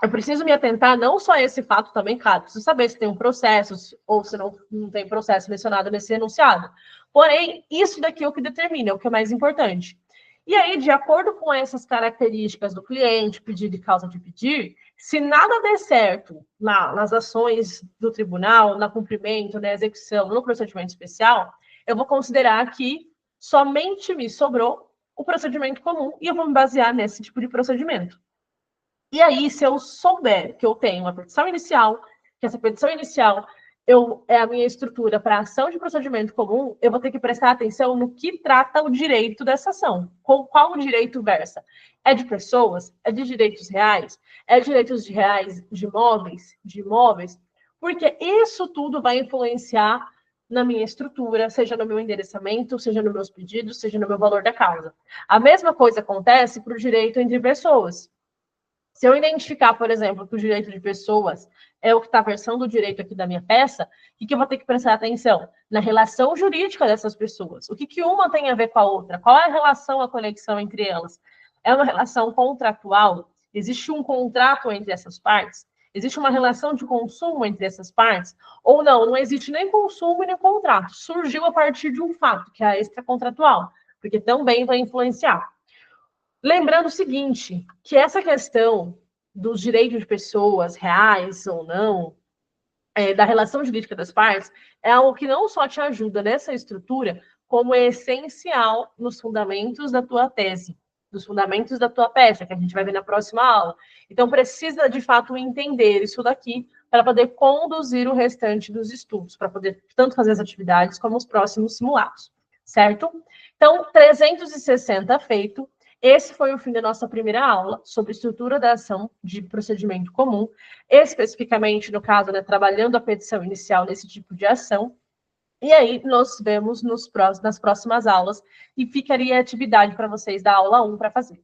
eu preciso me atentar não só a esse fato também, claro, preciso saber se tem um processo ou se não tem processo mencionado nesse enunciado. Porém, isso daqui é o que determina, é o que é mais importante. E aí, de acordo com essas características do cliente, pedido e causa de pedir, se nada der certo nas ações do tribunal, na cumprimento, na execução, no procedimento especial, eu vou considerar que somente me sobrou o procedimento comum e eu vou me basear nesse tipo de procedimento. E aí, se eu souber que eu tenho uma petição inicial, que essa petição inicial é a minha estrutura para ação de procedimento comum, eu vou ter que prestar atenção no que trata o direito dessa ação. Qual o direito versa? É de pessoas? É de direitos reais? É de direitos reais de imóveis? Porque isso tudo vai influenciar na minha estrutura, seja no meu endereçamento, seja nos meus pedidos, seja no meu valor da causa. A mesma coisa acontece para o direito entre pessoas. Se eu identificar, por exemplo, que o direito de pessoas é o que está versando o direito aqui da minha peça, o que eu vou ter que prestar atenção? Na relação jurídica dessas pessoas. O que uma tem a ver com a outra? Qual é a relação, a conexão entre elas? É uma relação contratual? Existe um contrato entre essas partes? Existe uma relação de consumo entre essas partes? Ou não, não existe nem consumo nem contrato. Surgiu a partir de um fato, que é a extracontratual, porque também vai influenciar. Lembrando o seguinte, que essa questão dos direitos de pessoas reais ou não, da relação jurídica das partes, é algo que não só te ajuda nessa estrutura, como é essencial nos fundamentos da tua tese, dos fundamentos da tua peça, que a gente vai ver na próxima aula. Então, precisa, de fato, entender isso daqui para poder conduzir o restante dos estudos, para poder tanto fazer as atividades como os próximos simulados, certo? Então, 360 feito. Esse foi o fim da nossa primeira aula sobre estrutura da ação de procedimento comum, especificamente, no caso, né, trabalhando a petição inicial nesse tipo de ação. E aí, nós vemos nas próximas aulas e ficaria a atividade para vocês da aula 1 para fazer.